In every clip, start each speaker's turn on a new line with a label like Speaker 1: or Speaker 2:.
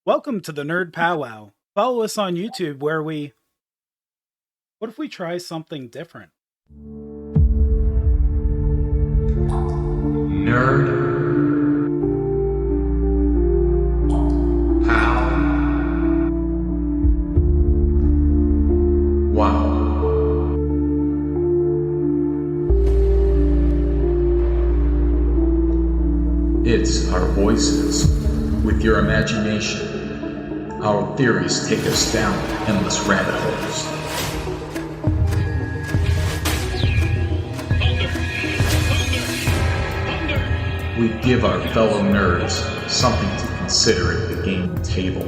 Speaker 1: Welcome to the Nerd Powwow. Follow us on YouTube where what if we try something different?
Speaker 2: Nerd Pow Wow. It's our voices with your imagination. Our theories take us down endless rabbit holes. We give our fellow nerds something to consider at the game table.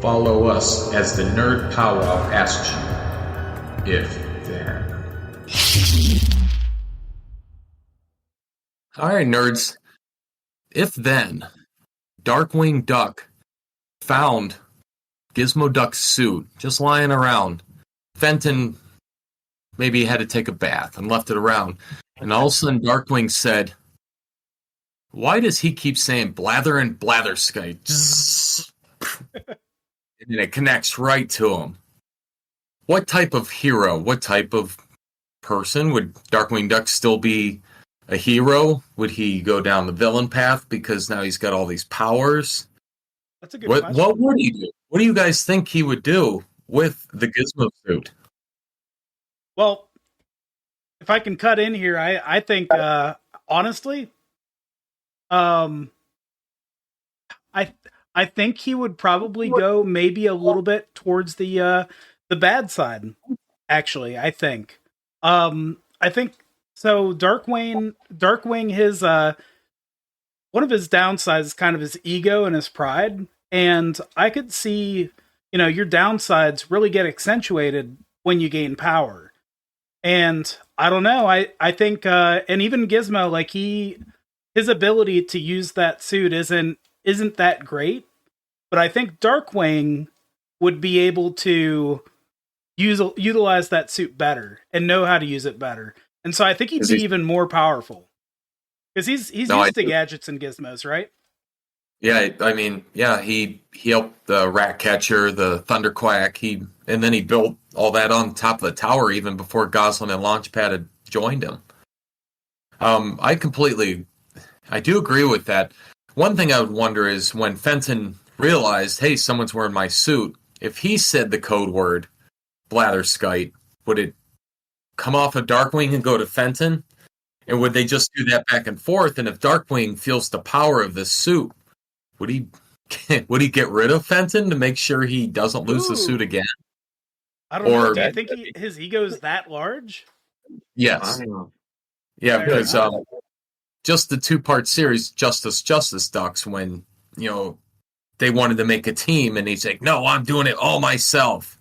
Speaker 2: Follow us as the Nerd Powwow asks you, if then.
Speaker 3: Alright, nerds. If then, Darkwing Duck found Gizmo Duck's suit just lying around. Fenton maybe had to take a bath and left it around. And all of a sudden, Darkwing said, "Why does he keep saying blather and blatherskite?" And it connects right to him. What type of hero, what type of person would Darkwing Duck still be a hero? Would he go down the villain path because now he's got all these powers?
Speaker 1: That's a good question.
Speaker 3: What would he do? What do you guys think he would do with the Gizmo suit?
Speaker 1: Well, if I can cut in here, I think honestly, I think he would probably go maybe a little bit towards the bad side. Actually, I think so. Darkwing, his one of his downsides is kind of his ego and his pride, and I could see, your downsides really get accentuated when you gain power. And I don't know. I think, and even Gizmo, like his ability to use that suit isn't that great. But I think Darkwing would be able to utilize that suit better and know how to use it better. And so I think he'd be even more powerful because he's used to gadgets and gizmos, right?
Speaker 3: Yeah, I mean, yeah, he helped the Ratcatcher, the Thunderquack, and then he built all that on top of the tower even before Goslin and Launchpad had joined him. I do agree with that. One thing I would wonder is when Fenton realized, hey, someone's wearing my suit, if he said the code word, blatherskite, would it come off of Darkwing and go to Fenton? And would they just do that back and forth? And if Darkwing feels the power of this suit, would he get rid of Fenton to make sure he doesn't lose the suit again?
Speaker 1: I don't know. Do you think his ego is that large?
Speaker 3: Yes. Yeah, because just the two-part series, Justice Ducks, when they wanted to make a team, and he's like, "No, I'm doing it all myself."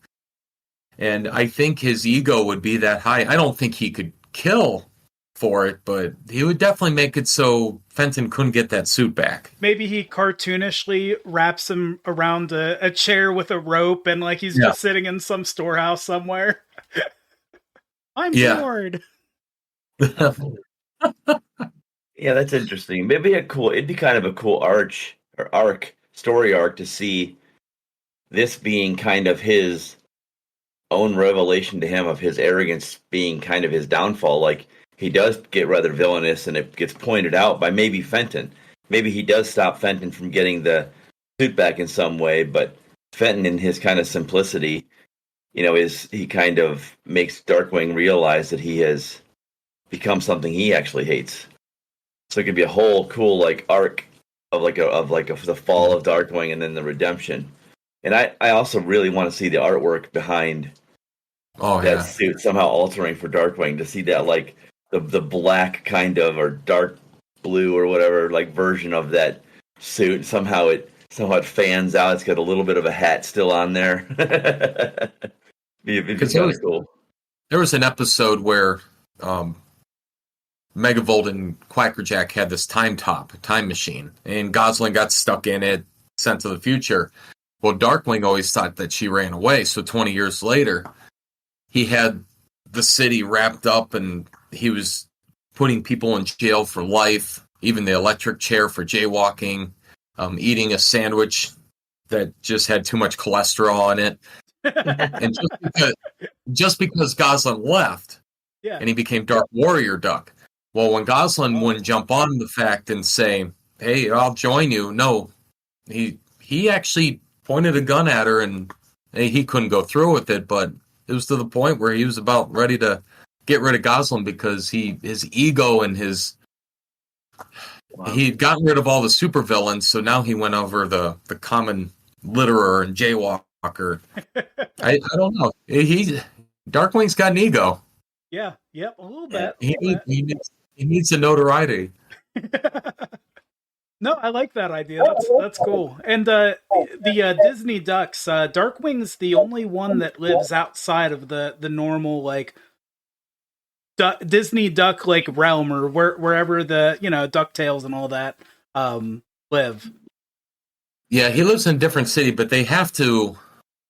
Speaker 3: And I think his ego would be that high. I don't think he could kill for it, but he would definitely make it so Fenton couldn't get that suit back.
Speaker 1: Maybe he cartoonishly wraps him around a chair with a rope and like he's just sitting in some storehouse somewhere. I'm bored.
Speaker 4: Yeah, that's interesting. It'd be kind of a cool story arc to see this being kind of his own revelation to him of his arrogance being kind of his downfall. Like, he does get rather villainous, and it gets pointed out by maybe Fenton. Maybe he does stop Fenton from getting the suit back in some way, but Fenton, in his kind of simplicity, he kind of makes Darkwing realize that he has become something he actually hates. So it could be a whole cool arc of the fall of Darkwing and then the redemption. And I also really want to see the artwork behind that suit somehow altering for Darkwing, to see that the black kind of, or dark blue or whatever, version of that suit. Somehow it fans out. It's got a little bit of a hat still on there. It'd be kind of cool.
Speaker 3: There was an episode where Megavolt and Quackerjack had this time machine, and Goslin got stuck in it, sent to the future. Well, Darkwing always thought that she ran away, so 20 years later, he had the city wrapped up, and he was putting people in jail for life, even the electric chair for jaywalking, eating a sandwich that just had too much cholesterol in it. And just because Goslin left
Speaker 1: Yeah.
Speaker 3: and he became Dark Warrior Duck. Well, when Goslin wouldn't jump on the fact and say, "Hey, I'll join you," no, he actually pointed a gun at her, and he couldn't go through with it. But it was to the point where he was about ready to get rid of Goslin because his ego and he'd gotten rid of all the supervillains, so now he went over the common litterer and jaywalker. I don't know. Darkwing's got an ego.
Speaker 1: Yeah. Yep. A little bit.
Speaker 3: He needs the notoriety.
Speaker 1: No, I like that idea. That's cool. And the Disney ducks, Darkwing's the only one that lives outside of the normal like Disney duck like realm or wherever the DuckTales and all that live.
Speaker 3: Yeah, he lives in a different city, but they have to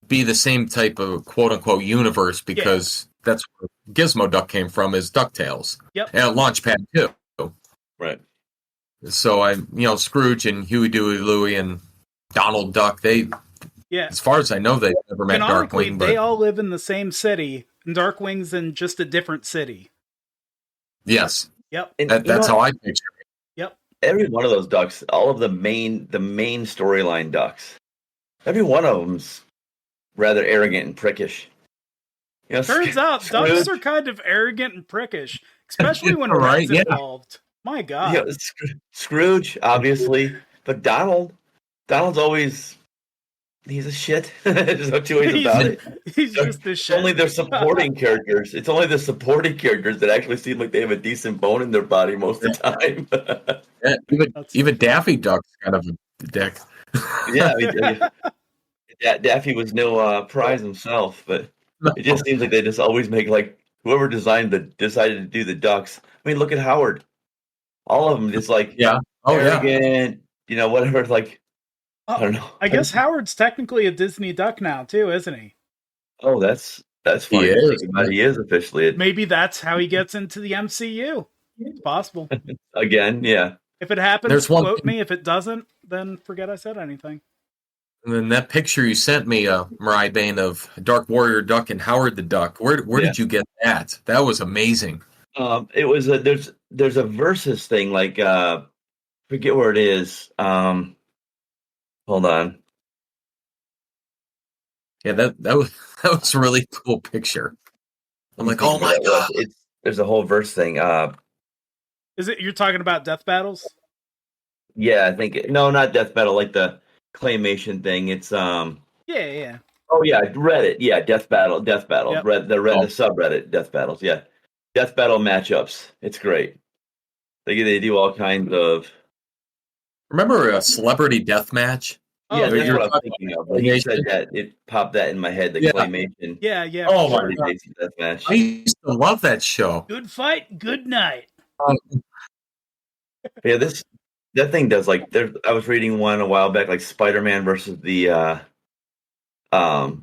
Speaker 3: be the same type of quote unquote universe because that's where Gizmo Duck came from, is DuckTales.
Speaker 1: Yep.
Speaker 3: And Launchpad too.
Speaker 4: Right.
Speaker 3: So Scrooge and Huey, Dewey, Louie, and Donald Duck, as far as I know, they've never met Darkwing. But
Speaker 1: they all live in the same city, and Darkwing's in just a different city.
Speaker 3: Yes.
Speaker 1: Yep.
Speaker 3: That's how I picture it.
Speaker 1: Yep.
Speaker 4: Every one of those ducks, all of the main storyline ducks, every one of them's rather arrogant and prickish.
Speaker 1: Turns out ducks are kind of arrogant and prickish, especially when Red's involved. My God.
Speaker 4: Yeah, Scrooge, obviously, but Donald's always, he's a shit. There's no two ways about it.
Speaker 1: He's just a shit.
Speaker 4: Only their supporting characters. It's only the supporting characters that actually seem like they have a decent bone in their body most of the time.
Speaker 3: Even Daffy Duck's kind of a dick.
Speaker 4: Yeah, Daffy was no prize himself, but it just seems like they just always make like whoever decided to do the ducks. I mean, look at Howard. All of them just like arrogant, whatever. Like I don't know.
Speaker 1: I guess Howard's technically a Disney duck now too, isn't he?
Speaker 4: Oh, that's funny. He is officially.
Speaker 1: Maybe that's how he gets into the MCU. It's possible.
Speaker 4: Again, yeah.
Speaker 1: If it happens, quote me. If it doesn't, then forget I said anything.
Speaker 3: And then that picture you sent me, Mariah Bain, of Dark Warrior Duck and Howard the Duck. Where did you get that? That was amazing.
Speaker 4: It was there's a versus thing, like forget where it is. Hold on.
Speaker 3: Yeah, that was a really cool picture. I'm like, oh my God.
Speaker 4: There's a whole verse thing.
Speaker 1: Is it you're talking about Death Battles?
Speaker 4: Yeah, I think no, not Death Battle, like the claymation thing. It's
Speaker 1: Yeah.
Speaker 4: Oh yeah, Reddit. Yeah, Death Battle. Yep. The subreddit Death Battles. Yeah, Death Battle matchups. It's great. They do all kinds of.
Speaker 3: Remember a Celebrity Death Match?
Speaker 4: Yeah, that's what I'm thinking of. When you said that, it popped that in my head. The claymation.
Speaker 1: Yeah.
Speaker 3: Oh my God.
Speaker 4: Death match.
Speaker 3: I used to love that show.
Speaker 1: Good fight, good night.
Speaker 4: Yeah, that thing does like. I was reading one a while back, like Spider-Man versus the Ninja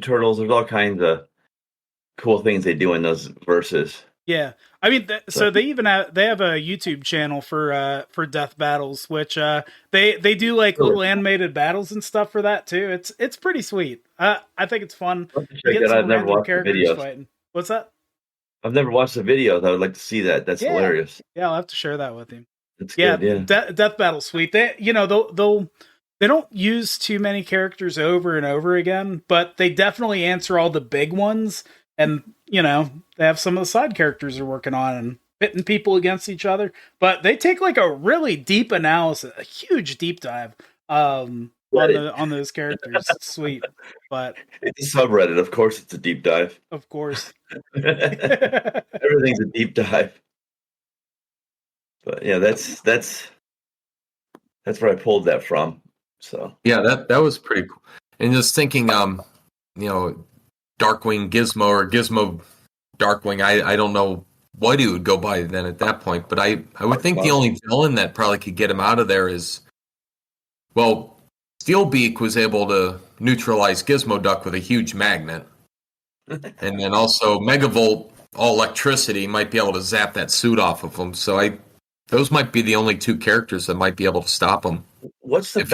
Speaker 4: Turtles. There's all kinds of cool things they do in those verses.
Speaker 1: Yeah, I mean, so they even have a YouTube channel for Death Battles, which they do like little animated battles and stuff for that too. It's pretty sweet. I think it's fun.
Speaker 4: I've never watched the videos.
Speaker 1: Fighting. What's that?
Speaker 4: I've never watched the videos. I would like to see that. That's hilarious.
Speaker 1: Yeah, I'll have to share that with you.
Speaker 4: That's good. Yeah,
Speaker 1: Death Battle's sweet. They they don't use too many characters over and over again, but they definitely answer all the big ones. And, they have some of the side characters they're working on and pitting people against each other. But they take like a really deep analysis, a huge deep dive on those characters. It's sweet. But
Speaker 4: it's a subreddit. Of course, it's a deep dive.
Speaker 1: Of course.
Speaker 4: Everything's a deep dive. But yeah, that's where I pulled that from. So
Speaker 3: yeah, that was pretty cool. And just thinking, Darkwing Gizmo or Gizmo Darkwing, I don't know what he would go by then at that point, but I would think the only villain that probably could get him out of there is, well, Steelbeak was able to neutralize Gizmo Duck with a huge magnet. And then also Megavolt, all electricity, might be able to zap that suit off of him. So those might be the only two characters that might be able to stop him.
Speaker 4: What's the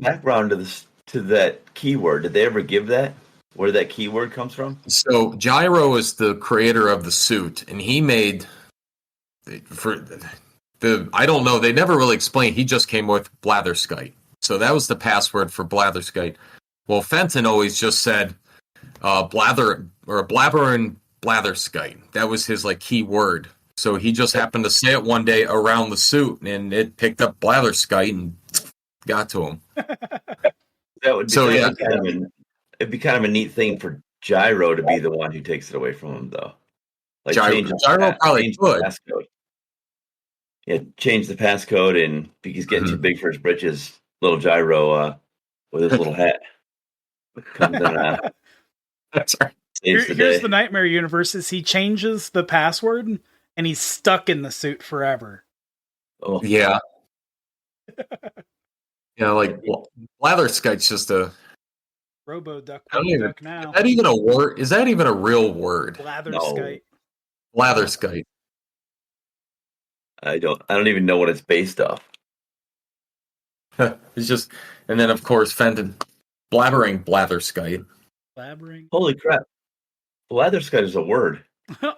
Speaker 4: background to this, to that keyword? Did they ever give that? Where that keyword comes from?
Speaker 3: So Gyro is the creator of the suit, and he made I don't know, they never really explained. He just came with Blatherskite. So that was the password for Blatherskite. Well, Fenton always just said Blather or Blabberin Blatherskite. That was his like key word. So he just happened to say it one day around the suit, and it picked up Blatherskite and got to him.
Speaker 4: That would be
Speaker 3: So, yeah.
Speaker 4: It'd be kind of a neat thing for Gyro to be the one who takes it away from him, though. Like
Speaker 3: Gyro probably could.
Speaker 4: Yeah, change the passcode, and he's getting too big for his britches. Little Gyro with his little hat comes in.
Speaker 3: That's right.
Speaker 1: Here's the nightmare universe: is he changes the password and he's stuck in the suit forever.
Speaker 4: Oh
Speaker 3: yeah. Like Blatherskite's just a
Speaker 1: Robo Duck.
Speaker 3: Duck
Speaker 1: now.
Speaker 3: Is that even a word? Is that even a real word?
Speaker 1: Blatherskite.
Speaker 3: No. Blatherskite.
Speaker 4: I don't even know what it's based off.
Speaker 3: It's just, and then of course Fenton blabbering Blatherskite.
Speaker 1: Blabbering.
Speaker 4: Holy crap! Blatherskite is a word.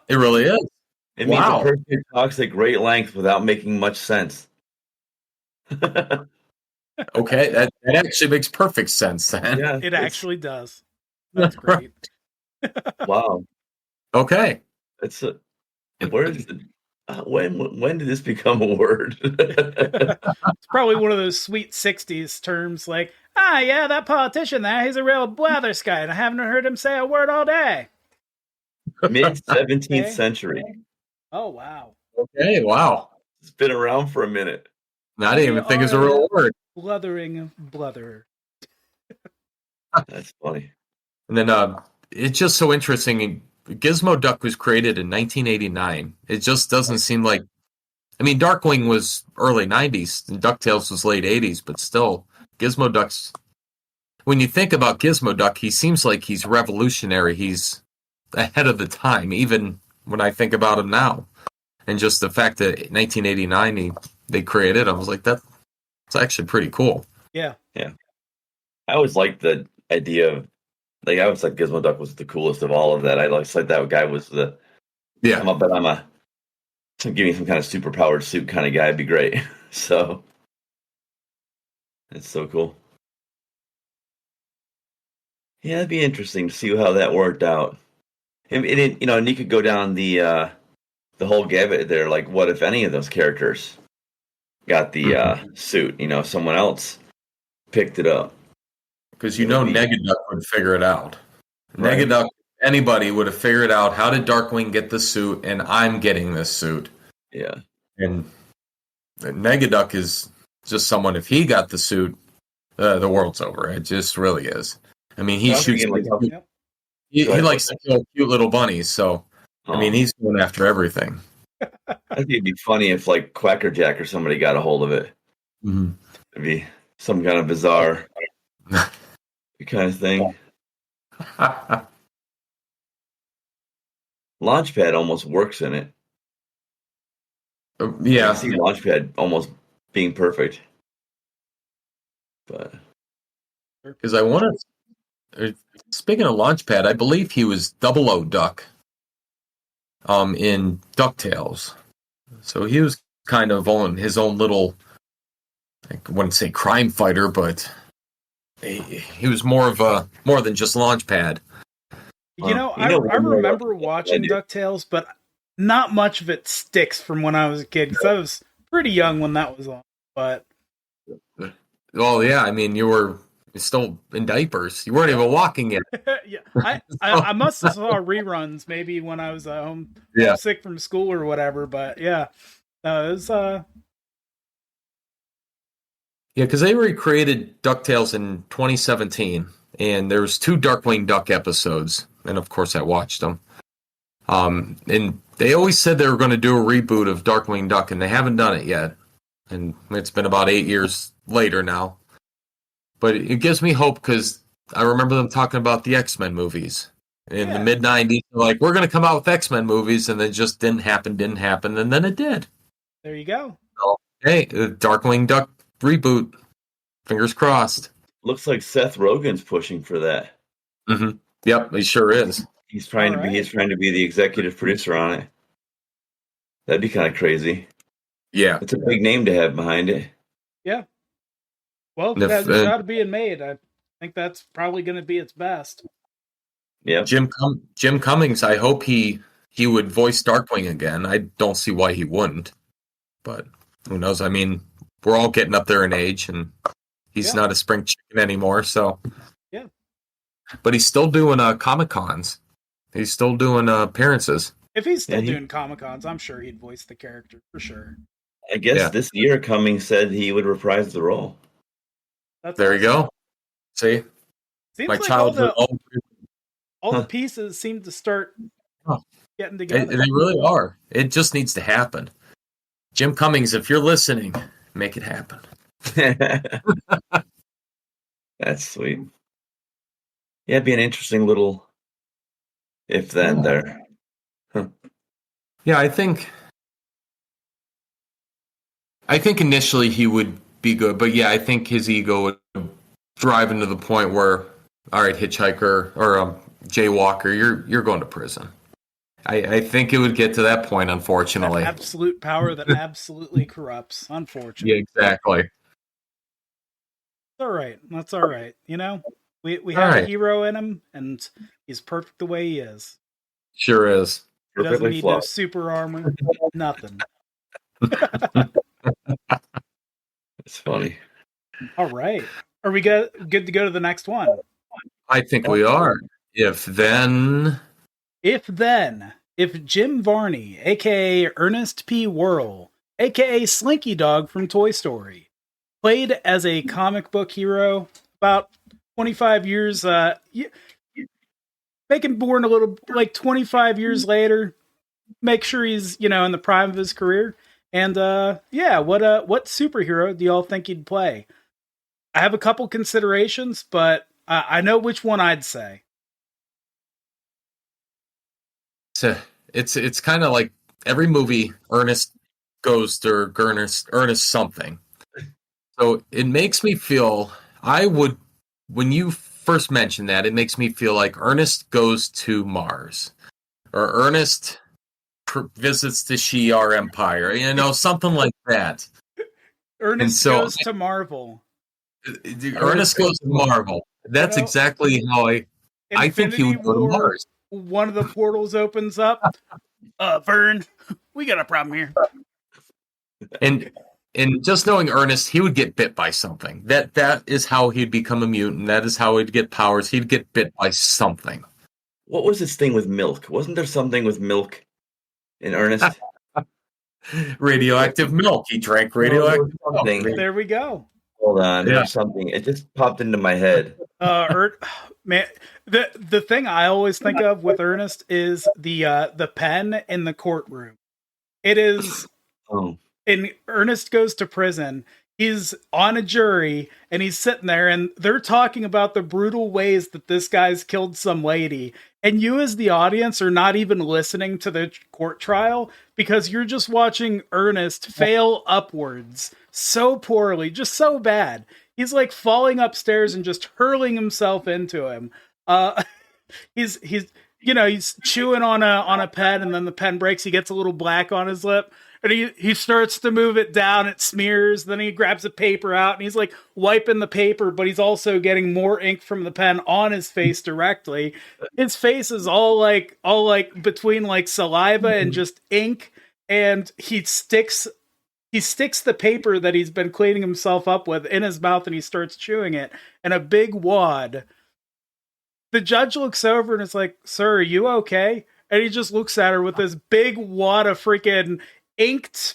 Speaker 3: It really is.
Speaker 4: It means a person who talks at great length without making much sense.
Speaker 3: Okay, that actually makes perfect sense then.
Speaker 1: Yeah, it actually does. That's great.
Speaker 4: Wow.
Speaker 3: Okay.
Speaker 4: When did this become a word?
Speaker 1: It's probably one of those sweet 60s terms like, yeah, that politician there, he's a real Blatherskite. I haven't heard him say a word all day.
Speaker 4: Mid-17th century.
Speaker 1: Oh, wow.
Speaker 3: Okay, wow.
Speaker 4: It's been around for a minute.
Speaker 3: I didn't even think it's a real word.
Speaker 1: Bluthering bluther.
Speaker 4: That's funny.
Speaker 3: And then it's just so interesting. Gizmo Duck was created in 1989. It just doesn't seem like... I mean, Darkwing was early 90s, and DuckTales was late 80s, but still, Gizmo Duck's... When you think about Gizmo Duck, he seems like he's revolutionary. He's ahead of the time, even when I think about him now. And just the fact that in 1989 they created him, I was like, that's actually pretty cool.
Speaker 1: Yeah.
Speaker 4: Yeah. I always liked the idea of, like, I always thought Gizmo Duck was the coolest of all of that. I always thought that guy was the, give me some kind of superpowered suit kind of guy would be great. So, it's so cool. Yeah, it'd be interesting to see how that worked out. And you could go down the whole gambit there. Like, what if any of those characters got the suit? Someone else picked it up.
Speaker 3: Because Negaduck would figure it out. Right. Negaduck, anybody would have figured out, how did Darkwing get the suit, and I'm getting this suit.
Speaker 4: Yeah. And
Speaker 3: Negaduck is just someone, if he got the suit, the world's over. It just really is. I mean, he shoots... He likes to kill cute little bunnies, so... I mean, he's going after everything.
Speaker 4: I think it'd be funny if, like, Quackerjack or somebody got a hold of it.
Speaker 3: Mm-hmm.
Speaker 4: It'd be some kind of bizarre kind of thing. Launchpad almost works in it.
Speaker 3: Yeah.
Speaker 4: I see Launchpad almost being perfect. But...
Speaker 3: Because I want to... Speaking of Launchpad, I believe he was 00 Duck. In DuckTales. So he was kind of on his own little, I wouldn't say crime fighter, but he was more than just Launchpad.
Speaker 1: I remember watching DuckTales, but not much of it sticks from when I was a kid, because I was pretty young when that was on. But
Speaker 3: well, yeah, I mean, you were still in diapers. You weren't even walking yet.
Speaker 1: Yeah, I must have saw reruns maybe when I was home sick from school or whatever. But yeah, it was. Yeah,
Speaker 3: because they recreated DuckTales in 2017, and there was 2 Darkwing Duck episodes, and of course I watched them. And they always said they were going to do a reboot of Darkwing Duck, and they haven't done it yet. And it's been about 8 years later now. But it gives me hope, because I remember them talking about the X-Men movies. in the mid '90s. Like, we're going to come out with X-Men movies, and it just didn't happen, and then it did.
Speaker 1: There you go.
Speaker 3: So, hey, Darkwing Duck reboot. Fingers crossed.
Speaker 4: Looks like Seth Rogen's pushing for that.
Speaker 3: Mm-hmm. Yep, he sure is.
Speaker 4: He's trying to be. He's trying to be the executive producer on it. That'd be kind of crazy.
Speaker 3: Yeah,
Speaker 4: it's a big name to have behind it.
Speaker 1: Yeah. Well, there's a shot of being made. I think that's probably going to be its best.
Speaker 4: Yeah.
Speaker 3: Jim Cummings. I hope he would voice Darkwing again. I don't see why he wouldn't. But who knows? I mean, we're all getting up there in age, and he's not a spring chicken anymore. So
Speaker 1: yeah.
Speaker 3: But he's still doing Comic-Cons. He's still doing appearances.
Speaker 1: If he's still doing Comic-Cons, I'm sure he'd voice the character for sure.
Speaker 4: I guess this year Cummings said he would reprise the role.
Speaker 3: There you go. See?
Speaker 1: Seems
Speaker 3: my
Speaker 1: like
Speaker 3: childhood.
Speaker 1: All the pieces seem to start getting together.
Speaker 3: They really are. It just needs to happen. Jim Cummings, if you're listening, make it happen.
Speaker 4: That's sweet. Yeah, it'd be an interesting little if-then there. Huh.
Speaker 3: Yeah, I think initially he would be good, but yeah, I think his ego would drive him to the point where, all right, hitchhiker or jaywalker, you're going to prison. I think it would get to that point, unfortunately.
Speaker 1: That absolute power that absolutely corrupts, unfortunately.
Speaker 3: Yeah, exactly.
Speaker 1: It's all right. That's all right. You know, we have a hero in him, and he's perfect the way he is.
Speaker 3: Sure is.
Speaker 1: He doesn't need no super armor, nothing.
Speaker 4: It's funny.
Speaker 1: All right. Are we good to go to the next one?
Speaker 3: I think we are. If Jim Varney, a.k.a. Ernest P. Worrell, a.k.a. Slinky Dog from Toy Story, played as a comic book hero about 25 years, making born a little, like 25 years later, make sure he's, in the prime of his career. And, what superhero do y'all think he'd play? I have a couple considerations, but I know which one I'd say. So it's kind of like every movie Ernest goes to Ernest something. So it makes me feel, when you first mentioned that, it makes me feel like Ernest goes to Mars, or Ernest visits the Shi'ar Empire, something like that.
Speaker 1: Ernest goes to Marvel.
Speaker 3: Ernest goes to Marvel. That's exactly how I think he would go to Mars.
Speaker 1: One of the portals opens up. Vern, we got a problem here.
Speaker 3: And just knowing Ernest, he would get bit by something. That is how he'd become a mutant. That is how he'd get powers. He'd get bit by something.
Speaker 4: What was his thing with milk? Wasn't there something with milk in Ernest?
Speaker 3: Radioactive milk. He drank radioactive milk.
Speaker 1: There we go.
Speaker 4: Hold on, there's something. It just popped into my head.
Speaker 1: Man, the thing I always think of with Ernest is the pen in the courtroom. It is. And Ernest goes to prison. He's on a jury, and he's sitting there, and they're talking about the brutal ways that this guy's killed some lady. And you, as the audience, are not even listening to the court trial because you're just watching Ernest fail upwards so poorly, just so bad. He's like falling upstairs and just hurling himself into him. He's chewing on a pen, and then the pen breaks. He gets a little black on his lip. And he starts to move it down, it smears, then he grabs a paper out, and he's like wiping the paper, but he's also getting more ink from the pen on his face directly. His face is all like between like saliva and just ink, and he sticks the paper that he's been cleaning himself up with in his mouth, and he starts chewing it in a big wad. The judge looks over and is like, "Sir, are you okay?" And he just looks at her with this big wad of freaking inked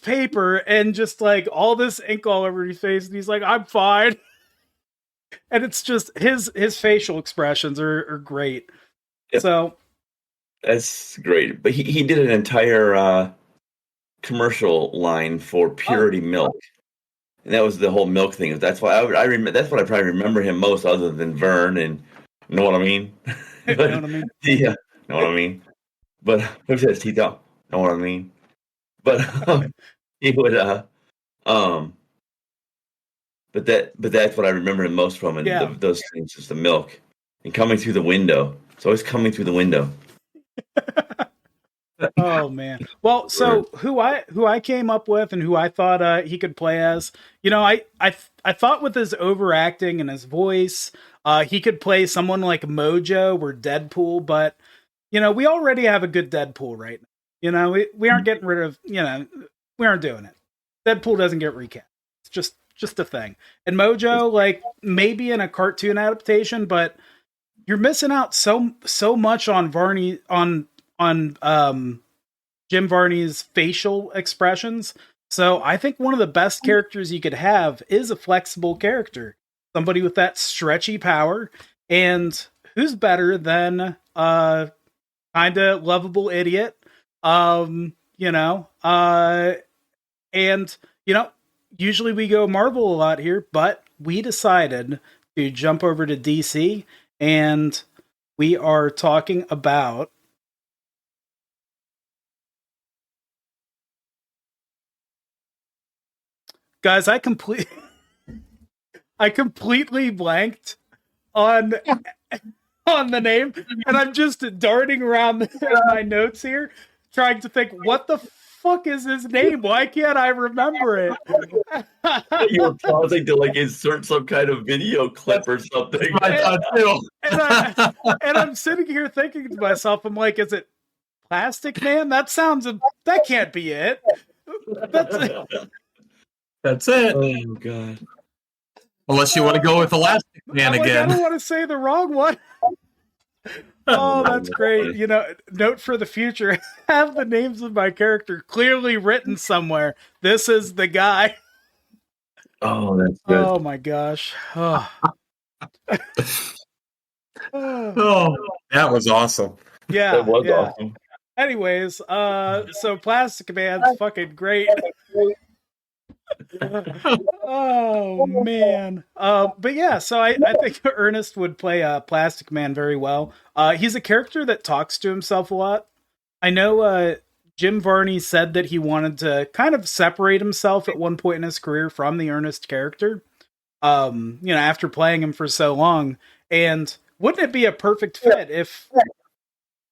Speaker 1: paper and just like all this ink all over his face, and he's like, "I'm fine." And it's just his facial expressions are great. Yep. So
Speaker 4: that's great. But he did an entire commercial line for Purity milk, and that was the whole milk thing. That's why that's what I probably remember him most, other than Vern and Know what I mean?
Speaker 1: You know what I mean?
Speaker 4: Yeah, know what I mean. But push his teeth out. Know what I mean? But he would but that's what I remember him most from, and
Speaker 1: Yeah.
Speaker 4: those things is the milk and coming through the window. It's always coming through the window.
Speaker 1: Oh man. Well, so who I came up with and who I thought he could play as, I thought with his overacting and his voice, he could play someone like Mojo or Deadpool, but we already have a good Deadpool right now. We aren't getting rid of, we aren't doing it. Deadpool doesn't get recast. It's just a thing. And Mojo, like maybe in a cartoon adaptation, but you're missing out so much on Varney on Jim Varney's facial expressions. So I think one of the best characters you could have is a flexible character, somebody with that stretchy power, and who's better than kind of lovable idiot, and usually we go Marvel a lot here, but we decided to jump over to DC, and we are talking about guys, I completely blanked on the name, and I'm just darting around my notes here, trying to think, what the fuck is his name? Why can't I remember it?
Speaker 4: You were pausing to like insert some kind of video clip or something.
Speaker 1: And I'm sitting here thinking to myself, I'm like, is it Plastic Man? That can't be it.
Speaker 3: That's it.
Speaker 4: Oh god.
Speaker 3: Unless you want to go with Elastic Man again.
Speaker 1: I don't want to say the wrong one. Oh, that's great. Note for the future. Have the names of my character clearly written somewhere. This is the guy.
Speaker 4: Oh, that's good.
Speaker 1: Oh my gosh. Oh.
Speaker 3: Oh, that was awesome.
Speaker 1: Yeah.
Speaker 4: That was awesome.
Speaker 1: Anyways, so Plastic Man's fucking great. Oh man. But yeah, so I think Ernest would play Plastic Man very well. He's a character that talks to himself a lot. I know Jim Varney said that he wanted to kind of separate himself at one point in his career from the Ernest character. After playing him for so long. And wouldn't it be a perfect fit if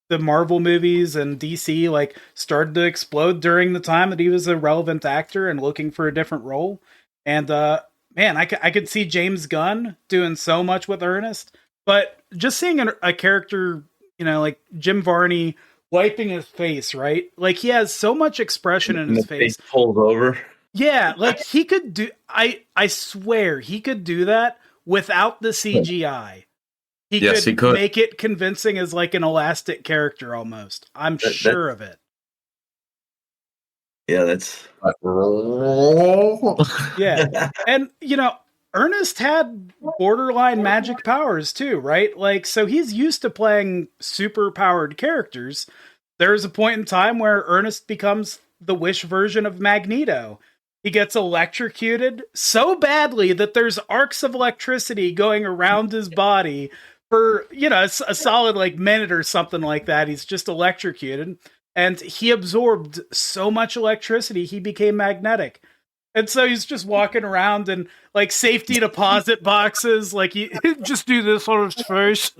Speaker 1: the Marvel movies and DC like started to explode during the time that he was a relevant actor and looking for a different role? And man, I could see James Gunn doing so much with Ernest, but just seeing a character, like Jim Varney wiping his face, right? Like he has so much expression in his face.
Speaker 4: Pulls over.
Speaker 1: Yeah, like he could do. I swear he could do that without the CGI. He could make it convincing as like an elastic character almost. I'm sure of it.
Speaker 4: Yeah, that's...
Speaker 1: Yeah. And, Ernest had borderline magic powers too, right? Like, so he's used to playing super powered characters. There's a point in time where Ernest becomes the Wish version of Magneto. He gets electrocuted so badly that there's arcs of electricity going around his body for, a solid like minute or something like that. He's just electrocuted, and he absorbed so much electricity, he became magnetic. And so he's just walking around in like safety deposit boxes, like he just do this on his face.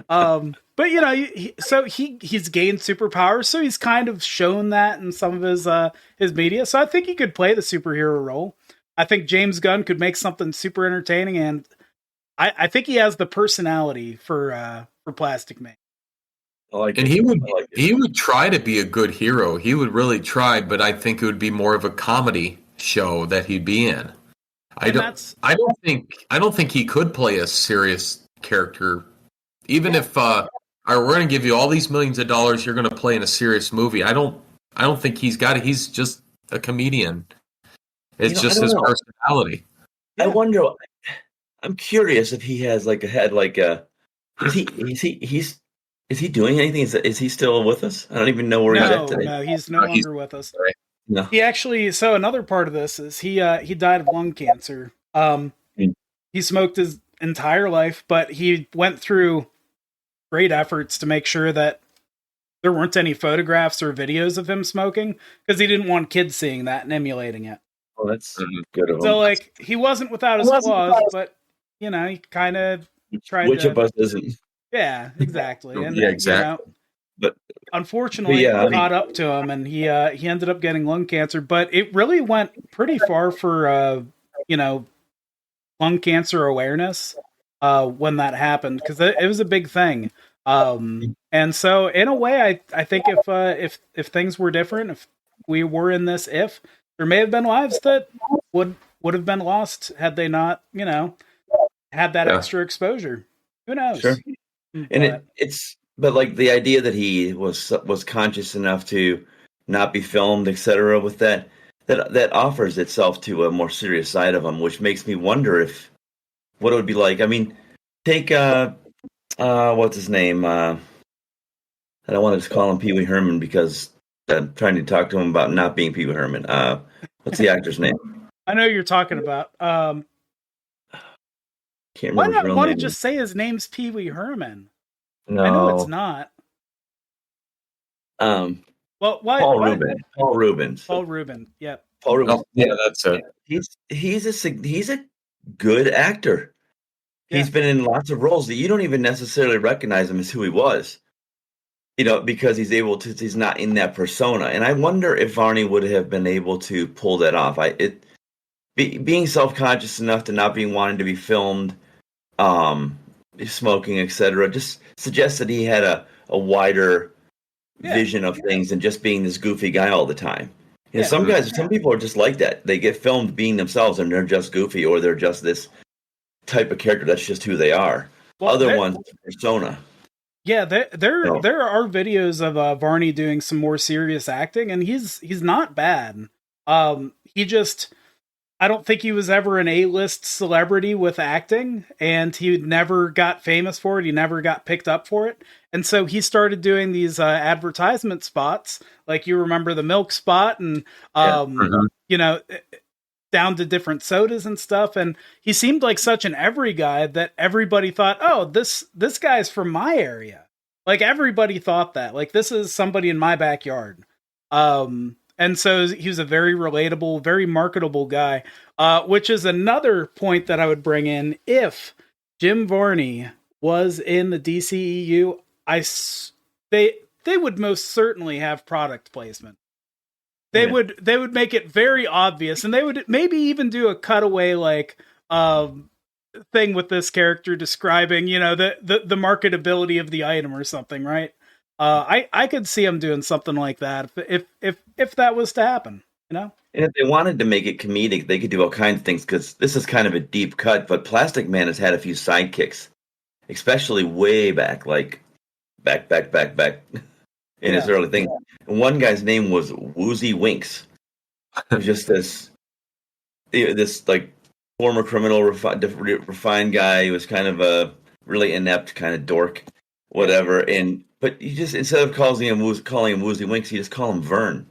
Speaker 1: But he's gained superpowers, so he's kind of shown that in some of his media. So I think he could play the superhero role. I think James Gunn could make something super entertaining, and I think he has the personality for Plastic Man.
Speaker 3: He would try to be a good hero. He would really try, but I think it would be more of a comedy show that he'd be in. I don't think he could play a serious character. Even if we're going to give you all these millions of dollars, you're going to play in a serious movie. I don't think he's got it. He's just a comedian. It's just his personality.
Speaker 4: I wonder. I'm curious if he has is he doing anything? Is he still with us? I don't even know where he's at today.
Speaker 1: No, he's no longer with us.
Speaker 4: Right. No.
Speaker 1: He actually. So another part of this is he died of lung cancer. He smoked his entire life, but he went through great efforts to make sure that there weren't any photographs or videos of him smoking because he didn't want kids seeing that and emulating it.
Speaker 4: Well, that's good of him.
Speaker 1: So, like, he wasn't without his flaws, but he kind of tried
Speaker 4: Which
Speaker 1: to.
Speaker 4: of us isn't?
Speaker 1: Yeah, exactly. And
Speaker 3: Yeah, exactly.
Speaker 4: But
Speaker 1: unfortunately,
Speaker 4: yeah,
Speaker 1: it caught up to him, and he ended up getting lung cancer. But it really went pretty far for lung cancer awareness when that happened because it was a big thing. And so, in a way, I think if things were different, if we were in this, there may have been lives that would have been lost had they not, had that extra exposure. Who knows?
Speaker 4: Sure.
Speaker 1: But,
Speaker 4: And but like the idea that he was conscious enough to not be filmed, etc., with that offers itself to a more serious side of him, which makes me wonder what it would be like. I mean, take what's his name? I don't want to just call him Pee Wee Herman because I'm trying to talk to him about not being Pee Wee Herman. What's the actor's name?
Speaker 1: I know you're talking about.
Speaker 4: Can't remember.
Speaker 1: Why
Speaker 4: his
Speaker 1: not
Speaker 4: real
Speaker 1: want to
Speaker 4: name.
Speaker 1: just say his name's Pee Wee Herman?
Speaker 4: No,
Speaker 1: I know it's not. Well, why?
Speaker 4: Paul Rubin.
Speaker 1: Paul Rubin. Yep.
Speaker 4: Paul Rubin.
Speaker 3: Oh, yeah, that's it.
Speaker 4: He's a good actor.
Speaker 1: Yeah.
Speaker 4: He's been in lots of roles that you don't even necessarily recognize him as who he was. Because he's not in that persona. And I wonder if Varney would have been able to pull that off. Being self-conscious enough to not being wanting to be filmed, smoking, etc., just suggests that he had a wider vision of things than just being this goofy guy all the time. Some people are just like that. They get filmed being themselves and they're just goofy, or they're just this type of character. That's just who they are.
Speaker 1: Well,
Speaker 4: Other ones, persona.
Speaker 1: Yeah, there are videos of Varney doing some more serious acting, and he's not bad. I don't think he was ever an A-list celebrity with acting, and he never got famous for it. He never got picked up for it. And so he started doing these advertisement spots, like you remember the milk spot, and down to different sodas and stuff. And he seemed like such an every guy that everybody thought, oh, this guy's from my area. Like everybody thought that, like, this is somebody in my backyard. And so he was a very relatable, very marketable guy, which is another point that I would bring in. If Jim Varney was in the DCEU, they would most certainly have product placement. They would make it very obvious, and they would maybe even do a cutaway thing with this character describing, the marketability of the item or something, right? I could see him doing something like that if that was to happen, And
Speaker 4: if they wanted to make it comedic, they could do all kinds of things, because this is kind of a deep cut, but Plastic Man has had a few sidekicks, especially way back, like back in his early thing. And one guy's name was Woozy Winks. It was just this like former criminal, refined guy. He was kind of a really inept kind of dork, whatever. But you just, instead of calling him Woozy Winks, you just call him Vern.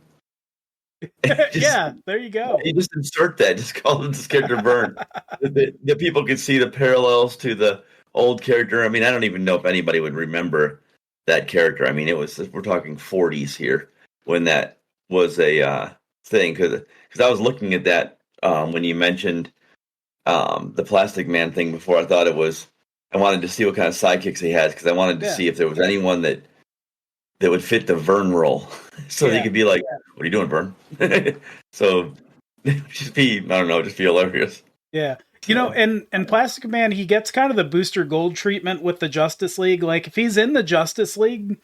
Speaker 1: Yeah, there you go.
Speaker 4: You just insert that. Just call him this character Vern. the people can see the parallels to the old character. I mean, I don't even know if anybody would remember that character. I mean, we're talking 40s here when that was a thing. Because I was looking at that when you mentioned the Plastic Man thing before. I wanted to see what kind of sidekicks he has, because I wanted to see if there was anyone that would fit the Vern role. So he could be like, what are you doing, Vern? So just be hilarious.
Speaker 1: Yeah. And Plastic Man, he gets kind of the Booster Gold treatment with the Justice League. Like, if he's in the Justice League,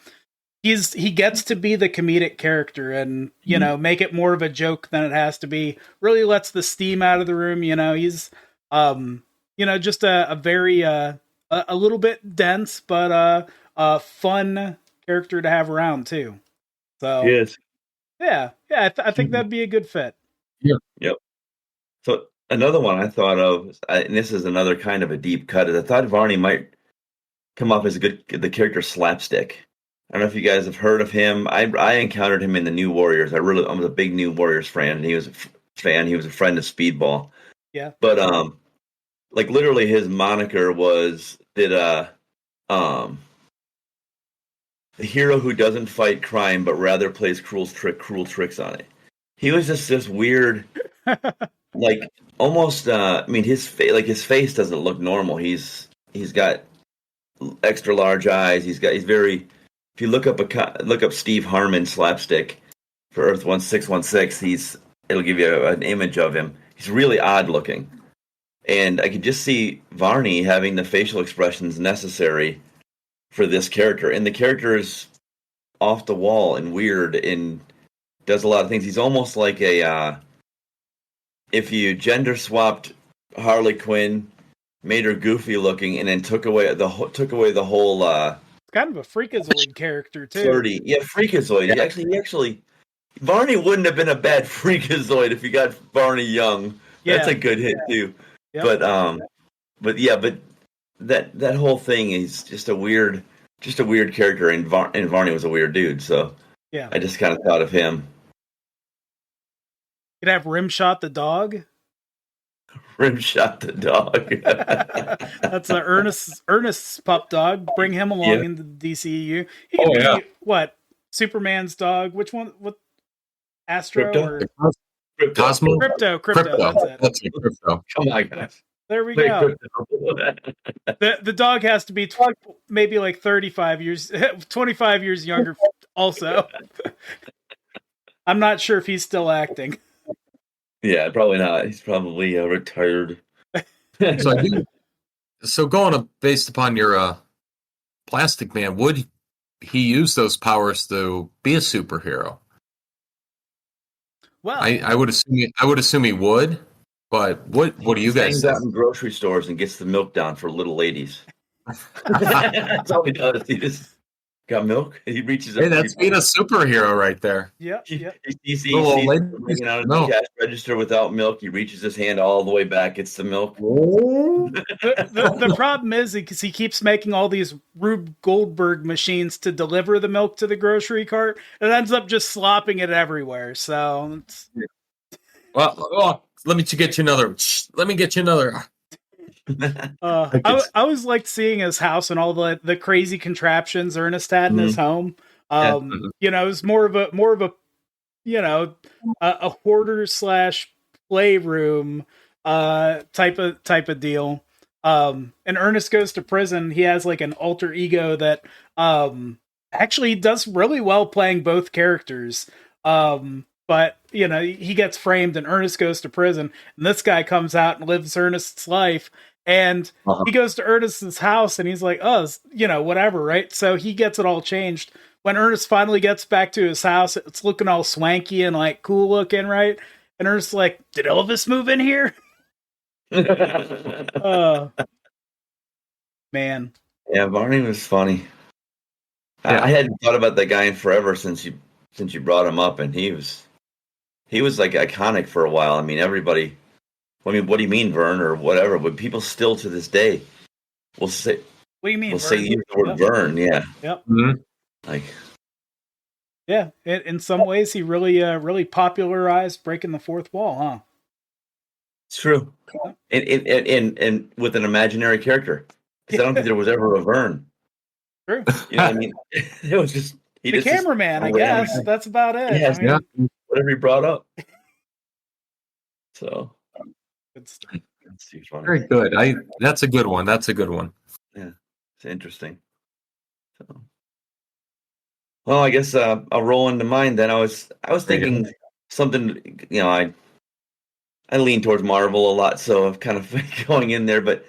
Speaker 1: he gets to be the comedic character and, make it more of a joke than it has to be. Really lets the steam out of the room. He's, just a very, a little bit dense, but a fun character to have around too. So
Speaker 4: yes.
Speaker 1: Yeah. I think that'd be a good fit.
Speaker 3: Yeah.
Speaker 4: Yep. So another one I thought of, and this is another kind of a deep cut, is I thought Varney might come off as the character Slapstick. I don't know if you guys have heard of him. I encountered him in the New Warriors. I was a big New Warriors fan, and he was a fan. He was a friend of Speedball.
Speaker 1: Yeah.
Speaker 4: But like literally his moniker was um the hero who doesn't fight crime but rather plays cruel tricks on it. He was just this weird, like almost. I mean, his face doesn't look normal. He's got extra large eyes. He's very. If you look up Steve Harmon slapstick for Earth 1616, it'll give you an image of him. He's really odd looking, and I could just see Varney having the facial expressions necessary for this character, and the character is off the wall and weird and does a lot of things. He's almost like a if you gender swapped Harley Quinn, made her goofy looking, and then took away the whole
Speaker 1: kind of a freakazoid character too.
Speaker 4: flirty. Yeah, freakazoid.
Speaker 3: Yeah.
Speaker 4: He actually Barney wouldn't have been a bad freakazoid if you got Barney young.
Speaker 1: Yeah.
Speaker 4: That's a good hit too.
Speaker 1: Yep.
Speaker 4: But that whole thing is just a weird character, and Varney was a weird dude. So
Speaker 1: Yeah.
Speaker 4: I just kind of thought of him.
Speaker 1: You'd have Rimshot the dog.
Speaker 4: Rimshot the dog.
Speaker 1: That's a Ernest's pup dog. Bring him along into the DCEU. He can be what? Superman's dog. Which one? What? Astro
Speaker 4: Crypto?
Speaker 1: or
Speaker 3: Cosmo?
Speaker 1: Crypto?
Speaker 3: Crypto.
Speaker 1: That's it.
Speaker 3: Crypto.
Speaker 4: Come on, guys.
Speaker 1: There we
Speaker 4: Big
Speaker 1: go.
Speaker 4: Crypto.
Speaker 1: The dog has to be maybe like 35 years, 25 years younger. Also, I'm not sure if he's still acting.
Speaker 4: Yeah, probably not. He's probably retired.
Speaker 3: So going based upon your Plastic Man, would he use those powers to be a superhero?
Speaker 1: Well,
Speaker 3: I would assume he would, but what do you guys
Speaker 4: Hangs
Speaker 3: think?
Speaker 4: out in grocery stores and gets the milk down for little ladies. That's all he does. He just got milk. He reaches.
Speaker 3: Hey, that's being a superhero right there.
Speaker 1: yep.
Speaker 4: He sees
Speaker 3: Little lady
Speaker 4: bringing out
Speaker 3: milk.
Speaker 4: the cash register without milk. He reaches his hand all the way back, gets the milk.
Speaker 1: The problem is because he keeps making all these Rube Goldberg machines to deliver the milk to the grocery cart. It ends up just slopping it everywhere. So,
Speaker 3: Well, let me get you another. Let me get you another.
Speaker 1: I always liked seeing his house and all the crazy contraptions Ernest had in his home. You know, it was more of a you know, a hoarder / playroom type of deal. And Ernest goes to prison. He has like an alter ego that actually does really well playing both characters. But you know, he gets framed and Ernest goes to prison, and this guy comes out and lives Ernest's life. And he goes to Ernest's house and he's like, oh, you know, whatever, right? So he gets it all changed. When Ernest finally gets back to his house, it's looking all swanky and like cool looking, right? And Ernest's like, did Elvis move in here? Man.
Speaker 4: Yeah, Barney was funny.
Speaker 3: Yeah.
Speaker 4: I hadn't thought about that guy in forever since you brought him up, and he was like iconic for a while. I mean, everybody. I mean, what do you mean, Vern, or whatever? But people still to this day will say.
Speaker 1: What do you mean?
Speaker 4: We'll say use the word Vern, yeah.
Speaker 1: Yep.
Speaker 3: Mhm.
Speaker 4: Like,
Speaker 1: yeah. In some ways, he really popularized breaking the fourth wall, huh?
Speaker 4: it's true. And with an imaginary character, because I don't think there was ever a Vern.
Speaker 1: True.
Speaker 4: You know what I mean? It was just
Speaker 1: The cameraman, I guess. That's about it.
Speaker 4: Yes,
Speaker 1: I mean,
Speaker 4: whatever he brought up. So
Speaker 1: good stuff.
Speaker 4: that's too funny.
Speaker 3: Very good. That's a good one. That's a good one.
Speaker 4: Yeah, it's interesting. So, well, I guess I'll roll into mine then. I was thinking something. You know, I lean towards Marvel a lot, so I'm kind of going in there. But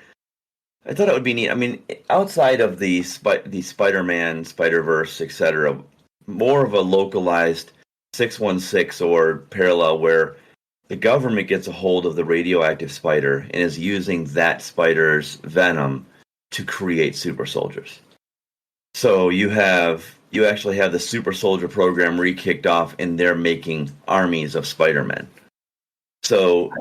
Speaker 4: I thought it would be neat. I mean, outside of the Spider-Man, Spider-Verse, etc., more of a localized 616 or parallel where the government gets a hold of the radioactive spider and is using that spider's venom to create super soldiers. So you actually have the super soldier program re-kicked off, and they're making armies of Spider-Men. So,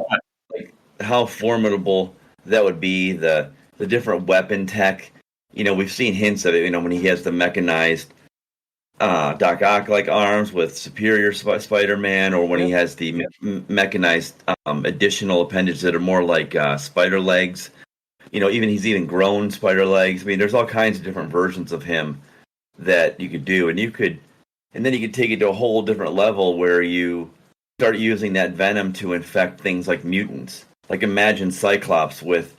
Speaker 4: like, how formidable that would be, the different weapon tech. You know, we've seen hints of it, you know, when he has the mechanized Doc Ock-like arms with Superior Spider-Man, or when he has the mechanized additional appendages that are more like spider legs even he's even grown spider legs. I mean, there's all kinds of different versions of him that you could do, and then you could take it to a whole different level where you start using that venom to infect things like mutants. Like imagine Cyclops with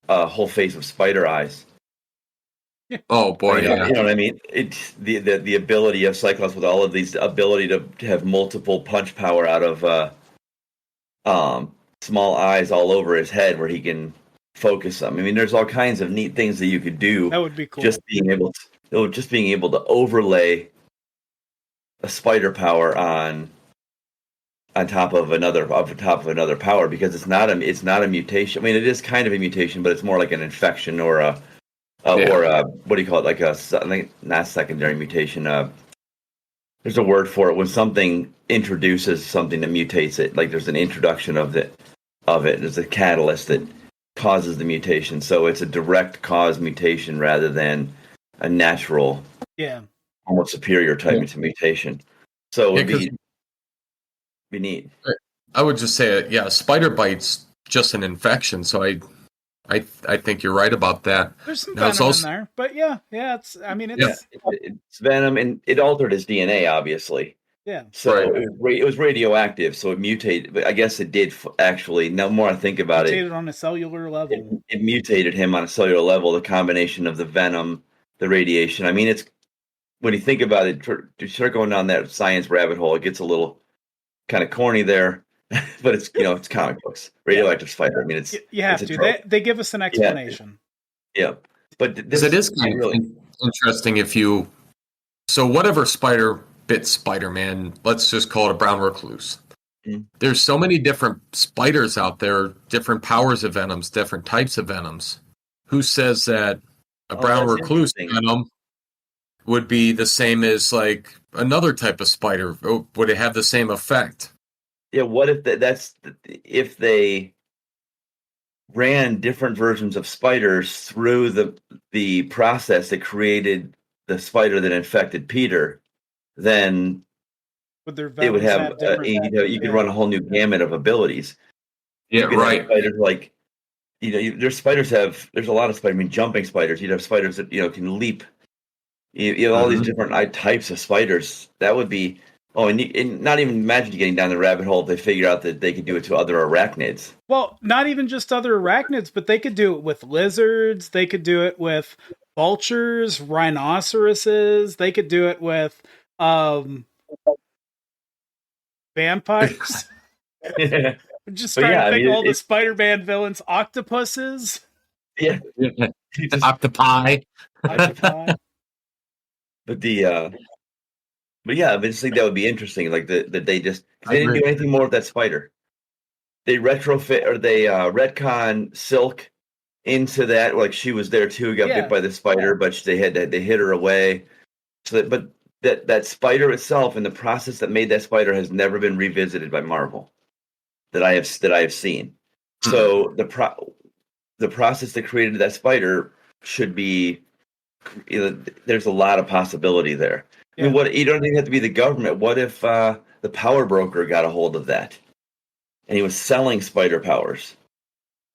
Speaker 4: a whole face of spider eyes.
Speaker 3: Oh boy, yeah.
Speaker 4: You know what I mean? It's the ability of Cyclops with all of these ability to have multiple punch power out of small eyes all over his head where he can focus them. I mean, there's all kinds of neat things that you could do.
Speaker 1: That would be cool.
Speaker 4: Just being able to overlay a spider power on top of another power, because it's not a mutation. I mean, it is kind of a mutation, but it's more like an infection or a what do you call it? Like not secondary mutation. There's a word for it when something introduces something that mutates it. Like there's an introduction of it. There's a catalyst that causes the mutation. So it's a direct cause mutation rather than a natural, almost superior type of mutation. So it would be neat.
Speaker 3: I would just say, a spider bite's just an infection. So I think you're right about that.
Speaker 1: There's some venom in there, but it's
Speaker 4: venom, and it altered his DNA, obviously.
Speaker 1: Yeah.
Speaker 4: So it was radioactive, so it mutated. But I guess it did actually. Now, the more I think about it,
Speaker 1: mutated on a cellular level.
Speaker 4: It mutated him on a cellular level. The combination of the venom, the radiation. I mean, it's when you think about it, to start going down that science rabbit hole, it gets a little kind of corny there. But it's it's comic books, radioactive spider. I mean,
Speaker 1: you have to. They give us an explanation.
Speaker 4: Yeah, but
Speaker 3: it is kind of interesting so whatever spider bit Spider-Man, let's just call it a brown recluse. Mm-hmm. There's so many different spiders out there, different powers of venoms, different types of venoms. Who says that a brown recluse venom would be the same as like another type of spider? Would it have the same effect?
Speaker 4: Yeah, what if if they ran different versions of spiders through the process that created the spider that infected Peter, then it would have you could run a whole new gamut of abilities.
Speaker 3: Yeah, right.
Speaker 4: Spiders like there's a lot of spiders. I mean, jumping spiders. You'd have spiders that can leap. You have all these different types of spiders. That would be. Oh, and not even imagine getting down the rabbit hole if they figure out that they could do it to other arachnids.
Speaker 1: Well, not even just other arachnids, but they could do it with lizards. They could do it with vultures, rhinoceroses. They could do it with vampires. I'm just trying to think of all the Spider-Man villains. Octopuses.
Speaker 4: Yeah.
Speaker 3: Octopi.
Speaker 4: But I just think that would be interesting. Like that they didn't do anything more with that spider. They retrofit or they retcon Silk into that. Like she was there too, got bit by the spider, but they hid her away. So that spider itself and the process that made that spider has never been revisited by Marvel that I have seen. Mm-hmm. So the process that created that spider should be. There's a lot of possibility there. I mean, you don't even have to be the government. What if the power broker got a hold of that, and he was selling spider powers,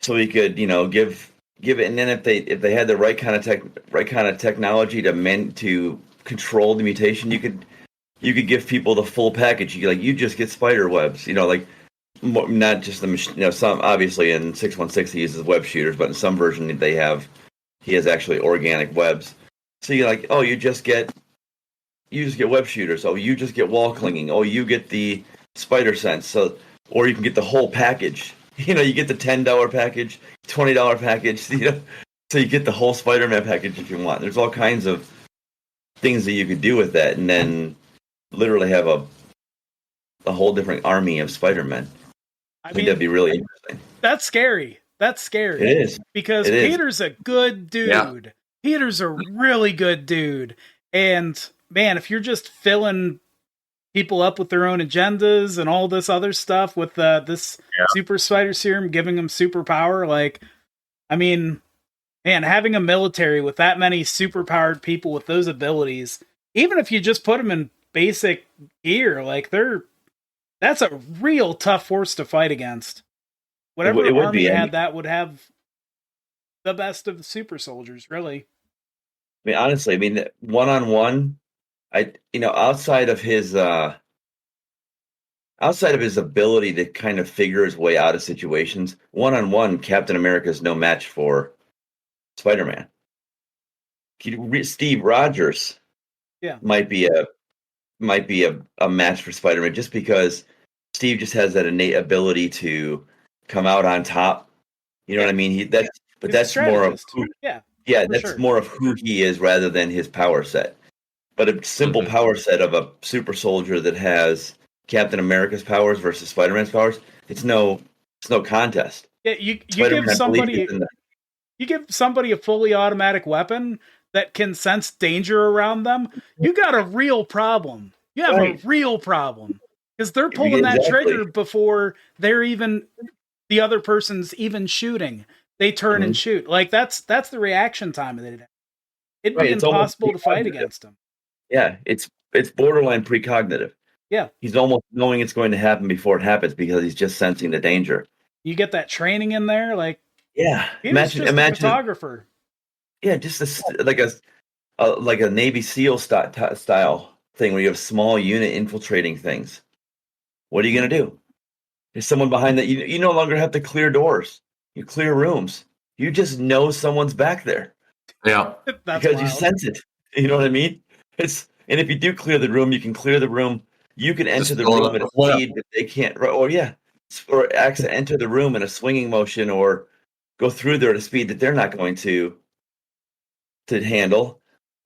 Speaker 4: so he could, give it. And then if they had the right kind of technology to control the mutation, you could give people the full package. You just get spider webs. Not just the machine. Some obviously in 616 he uses web shooters, but in some version he has actually organic webs. So you just get web shooters. Oh, you just get wall clinging. Oh, you get the spider sense. So, or you can get the whole package. You get the $10 package, $20 package. So you get the whole Spider-Man package if you want. There's all kinds of things that you could do with that, and then literally have a whole different army of Spider-Men. I think that'd be really interesting.
Speaker 1: That's scary. It
Speaker 4: is.
Speaker 1: Because Peter's a good dude. Yeah. Peter's a really good dude. And man, if you're just filling people up with their own agendas and all this other stuff with this super spider serum giving them superpower, having a military with that many superpowered people with those abilities, even if you just put them in basic gear, that's a real tough force to fight against. Whatever army had that would have the best of the super soldiers, really.
Speaker 4: I mean, honestly, I mean, one-on-one, outside of his ability to kind of figure his way out of situations, one-on-one, Captain America is no match for Spider-Man. Steve Rogers,
Speaker 1: Yeah,
Speaker 4: might be a match for Spider-Man just because Steve just has that innate ability to come out on top. You know what I mean?
Speaker 1: He's a
Speaker 4: That's more of
Speaker 1: strategist. Yeah, for
Speaker 4: that's
Speaker 1: sure.
Speaker 4: more of who he is rather than his power set. But a simple power set of a super soldier that has Captain America's powers versus Spider-Man's powers, it's no contest.
Speaker 1: Yeah, you give
Speaker 4: Spider-Man believes in
Speaker 1: you give somebody a fully automatic weapon that can sense danger around them, you got a real problem. You have a real problem because they're pulling that trigger before they're even the other person's even shooting. They turn and shoot. Like that's the reaction time of the day. It'd be impossible to fight against them.
Speaker 4: Yeah, it's borderline precognitive.
Speaker 1: Yeah,
Speaker 4: he's almost knowing it's going to happen before it happens because he's just sensing the danger.
Speaker 1: You get that training in there, like
Speaker 4: imagine
Speaker 1: a photographer.
Speaker 4: Yeah, just like a Navy SEAL style thing where you have small unit infiltrating things. What are you going to do? There's someone behind that. You no longer have to clear doors. You clear rooms. You just know someone's back there.
Speaker 3: Yeah,
Speaker 4: because you sense it. You know what I mean? And if you do clear the room, you can clear the room. You can enter the room at a speed that they can't. Or enter the room in a swinging motion, or go through there at a speed that they're not going to handle.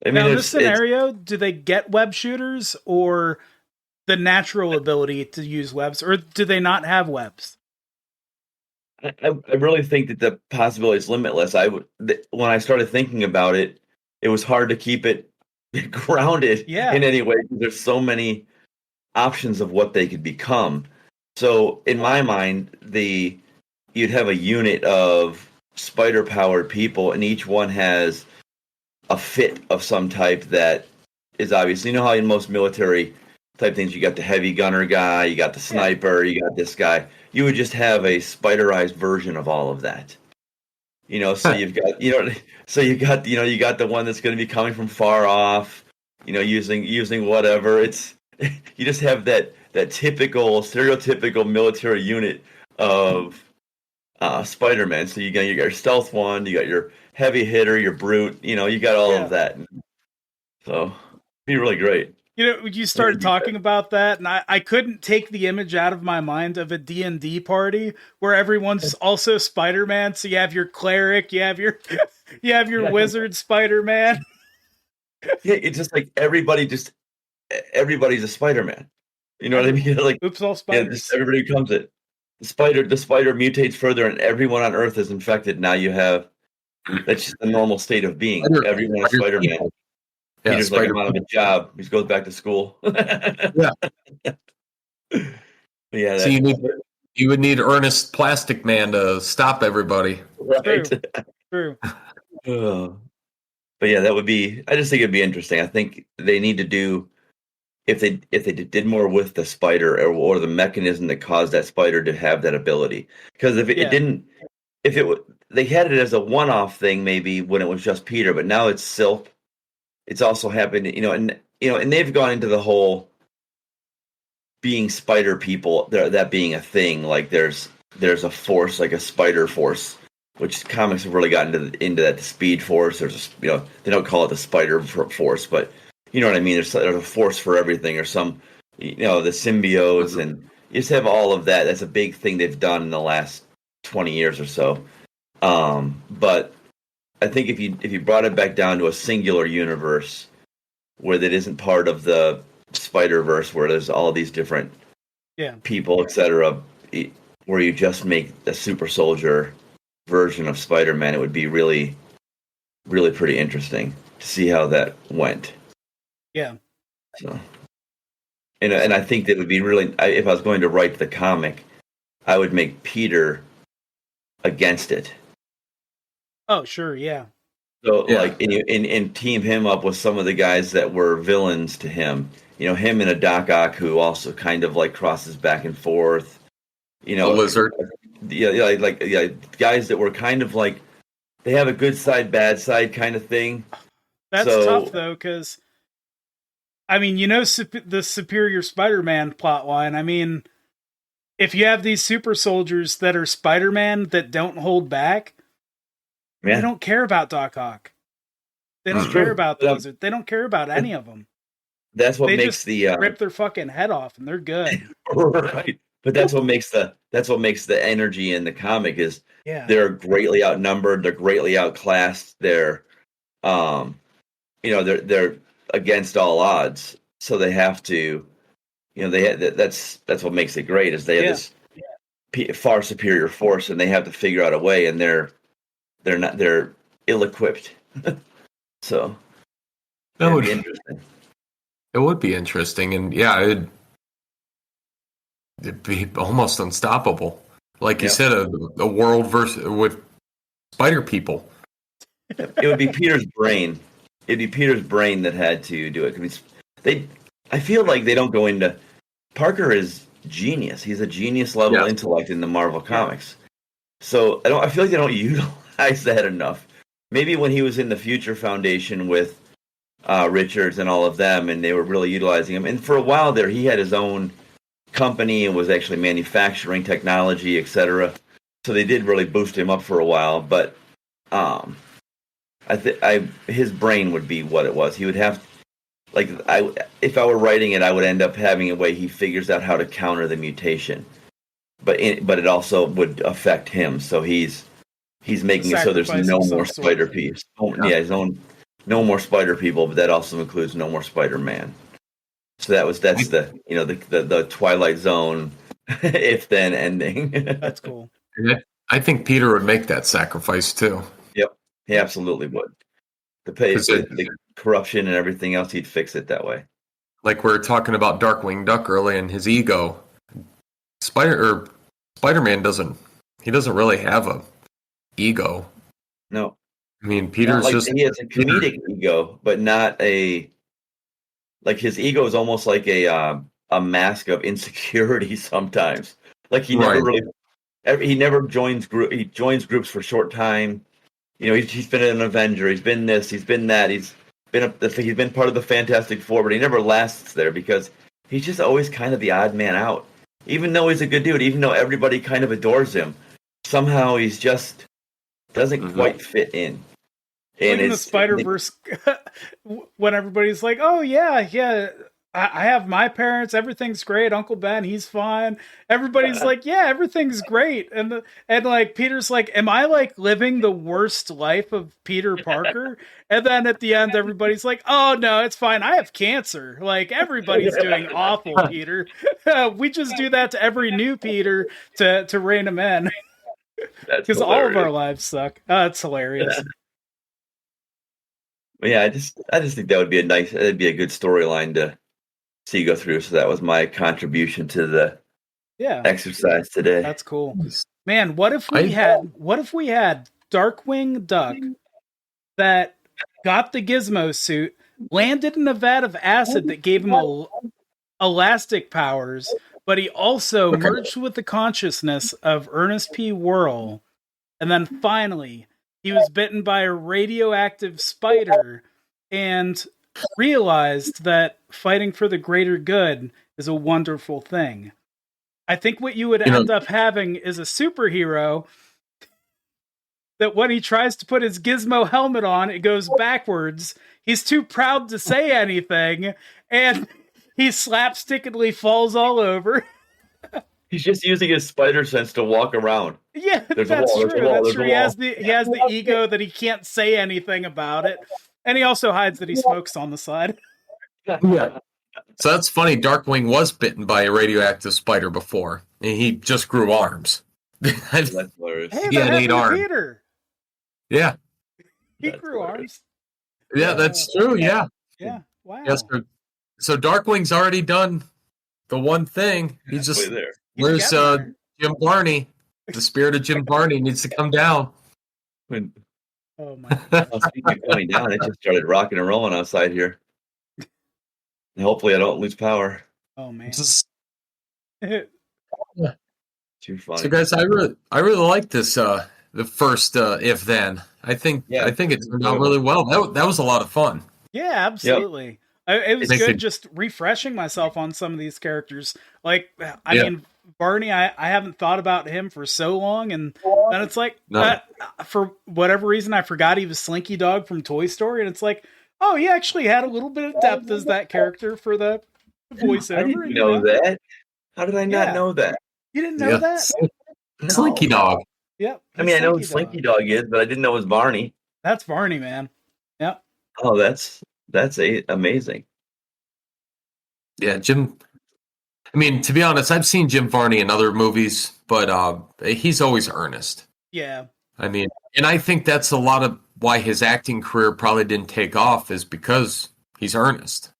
Speaker 4: I mean,
Speaker 1: now, in this scenario, do they get web shooters or the natural ability to use webs, or do they not have webs?
Speaker 4: I really think that the possibility is limitless. When I started thinking about it, it was hard to keep it grounded in any way. There's so many options of what they could become. So in my mind, you'd have a unit of spider-powered people, and each one has a fit of some type that is obvious. You know how in most military type things, you got the heavy gunner guy, you got the sniper, you got this guy. You would just have a spiderized version of all of that. So you've got, you got the one that's going to be coming from far off, using whatever. You just have that stereotypical military unit of Spider-Man. So you got your stealth one, you got your heavy hitter, your brute, you got all of that. So it'd be really great.
Speaker 1: You started talking about that, and I couldn't take the image out of my mind of a D&D party where everyone's also Spider-Man. So you have your cleric, you have your wizard Spider-Man.
Speaker 4: Yeah, it's just like everybody's a Spider-Man. You know what I mean? Like,
Speaker 1: oops, all spiders.
Speaker 4: Everybody comes it. The spider mutates further, and everyone on Earth is infected. Now you have that's just the normal state of being. Everyone is Spider-Man.
Speaker 3: Yeah,
Speaker 4: Peter's like, I'm out of a job. He goes back to school.
Speaker 3: Yeah.
Speaker 4: So
Speaker 3: you would need Ernest Plastic Man to stop everybody.
Speaker 4: Right.
Speaker 1: True.
Speaker 4: But yeah, that would be. I just think it'd be interesting. I think they need to do if they did more with the spider or the mechanism that caused that spider to have that ability. Because if it didn't, they had it as a one-off thing maybe when it was just Peter, but now it's Silk. It's also happened, and they've gone into the whole being spider people, that being a thing. Like there's a force, like a spider force, which comics have really gotten into that. The Speed Force. There's they don't call it the Spider Force, but you know what I mean. There's a force for everything, or some, the symbiotes, and you just have all of that. That's a big thing they've done in the last 20 years or so. But I think if you brought it back down to a singular universe where that isn't part of the Spider-Verse, where there's all these different people, etc., where you just make a super soldier version of Spider-Man, it would be really, really pretty interesting to see how that went.
Speaker 1: Yeah.
Speaker 4: So, and I think that would be really, if I was going to write the comic, I would make Peter against it.
Speaker 1: Oh, sure, yeah.
Speaker 4: So, and team him up with some of the guys that were villains to him. Him and a Doc Ock who also kind of like crosses back and forth.
Speaker 3: A lizard.
Speaker 4: Guys that were kind of like they have a good side, bad side kind of thing.
Speaker 1: That's
Speaker 4: So-
Speaker 1: tough though, because I mean, the Superior Spider-Man plotline. I mean, if you have these super soldiers that are Spider-Man that don't hold back, they
Speaker 4: Yeah,
Speaker 1: don't care about Doc Ock. They don't
Speaker 3: It's
Speaker 1: care
Speaker 4: true.
Speaker 1: about the Lizard. They don't care about any of them.
Speaker 4: that's what
Speaker 1: They
Speaker 4: makes
Speaker 1: just
Speaker 4: the
Speaker 1: rip their fucking head off, and they're good.
Speaker 4: right. But that's what makes the energy in the comic is
Speaker 1: Yeah,
Speaker 4: they're greatly outnumbered, they're greatly outclassed, they're they're against all odds, so they have to, that's what makes it great is they have this far superior force, and they have to figure out a way, and they're ill-equipped. So it'd be interesting.
Speaker 3: It would be interesting, and yeah, it'd be almost unstoppable. Like you said, a world with spider people.
Speaker 4: It would be Peter's brain. It'd be Peter's brain that had to do it. I feel like they don't go into. Parker is genius. He's a genius level intellect in the Marvel comics. So I feel like they don't utilize that enough. Maybe when he was in the Future Foundation with Richards and all of them, and they were really utilizing him. And for a while there, he had his own company and was actually manufacturing technology, etc. So they did really boost him up for a while. But his brain would be what it was. He would have, if I were writing it, I would end up having a way he figures out how to counter the mutation. But it also would affect him. So he's making it so there's no more spider piece. No more spider people, but that also includes no more Spider-Man. So that's the Twilight Zone if then ending.
Speaker 1: that's cool.
Speaker 3: I think Peter would make that sacrifice too.
Speaker 4: Yep, he absolutely would. The corruption and everything else, he'd fix it that way.
Speaker 3: Like we were talking about Darkwing Duck early and his ego. Spider-Man doesn't really have a ego.
Speaker 4: No.
Speaker 3: I mean, Peter's
Speaker 4: he has a comedic ego, but not his ego is almost like a mask of insecurity sometimes. Like he never joins groups for a short time. He's been an Avenger, he's been this, he's been that, he's been part of the Fantastic Four, but he never lasts there because he's just always kind of the odd man out. Even though he's a good dude, even though everybody kind of adores him, somehow he's just doesn't quite fit in.
Speaker 1: And like in the Spider-Verse, when everybody's like, "Oh yeah, I have my parents. Everything's great. Uncle Ben, he's fine." Everybody's like, "Yeah, everything's great." And like Peter's like, "Am I like living the worst life of Peter Parker?" And then at the end, everybody's like, "Oh no, it's fine. I have cancer. Like everybody's doing awful, Peter. We just do that to every new Peter to rein him in." Because all of our lives suck. It's hilarious.
Speaker 4: Yeah, I just think that'd be a good storyline to see go through. So that was my contribution to the exercise today.
Speaker 1: That's cool, man. What if we had Darkwing Duck that got the Gizmo suit, landed in a vat of acid that gave him elastic powers, but he also merged with the consciousness of Ernest P. Worrell, and then finally he was bitten by a radioactive spider and realized that fighting for the greater good is a wonderful thing. I think what you would end up having is a superhero that when he tries to put his Gizmo helmet on, it goes backwards. He's too proud to say anything, and he slapstickily falls all over.
Speaker 4: He's just using his spider sense to walk around.
Speaker 1: Yeah, that's true. That's true. He has the ego that he can't say anything about it, and he also hides that he smokes on the side.
Speaker 3: Yeah. So that's funny. Darkwing was bitten by a radioactive spider before, and he just grew arms.
Speaker 4: That's hilarious.
Speaker 1: Hey,
Speaker 3: he had 8 arms.
Speaker 1: Peter.
Speaker 3: Yeah.
Speaker 1: He grew arms.
Speaker 3: Yeah, that's true. Yeah.
Speaker 1: Yeah. Wow.
Speaker 3: Yes. So Darkwing's already done the one thing. He's just
Speaker 4: there.
Speaker 3: Where's Jim Barney? The spirit of Jim Barney needs to come down.
Speaker 1: Oh my!
Speaker 4: Speaking of coming down, it just started rocking and rolling outside here. And hopefully, I don't lose power.
Speaker 1: Oh man!
Speaker 4: Too funny.
Speaker 3: So, guys, I really like this the first If Then. I think
Speaker 4: Yeah.
Speaker 3: it turned out really well. That was a lot of fun.
Speaker 1: Yeah, absolutely. It was
Speaker 3: Makes
Speaker 1: good
Speaker 3: it-
Speaker 1: just refreshing myself on some of these characters. Like, I
Speaker 3: Yeah.
Speaker 1: mean, Barney, I haven't thought about him for so long, and then it's like,
Speaker 3: No.
Speaker 1: for whatever reason, I forgot he was Slinky Dog from Toy Story, and it's like, oh, he actually had a little bit of depth as that character for the voiceover.
Speaker 4: I didn't
Speaker 1: and,
Speaker 4: know that. How did I not
Speaker 1: Yeah.
Speaker 4: know that?
Speaker 1: You didn't know that?
Speaker 3: Slinky
Speaker 4: No.
Speaker 3: Dog.
Speaker 1: Yep.
Speaker 4: I mean, I know who
Speaker 1: he's
Speaker 4: Slinky Dog is, but I didn't know it was Barney.
Speaker 1: That's Barney, man. Yep.
Speaker 4: Oh, that's amazing.
Speaker 3: Yeah, Jim. I mean, to be honest, I've seen Jim Varney in other movies, but he's always earnest.
Speaker 1: Yeah.
Speaker 3: I mean, and I think that's a lot of why his acting career probably didn't take off, is because he's earnest.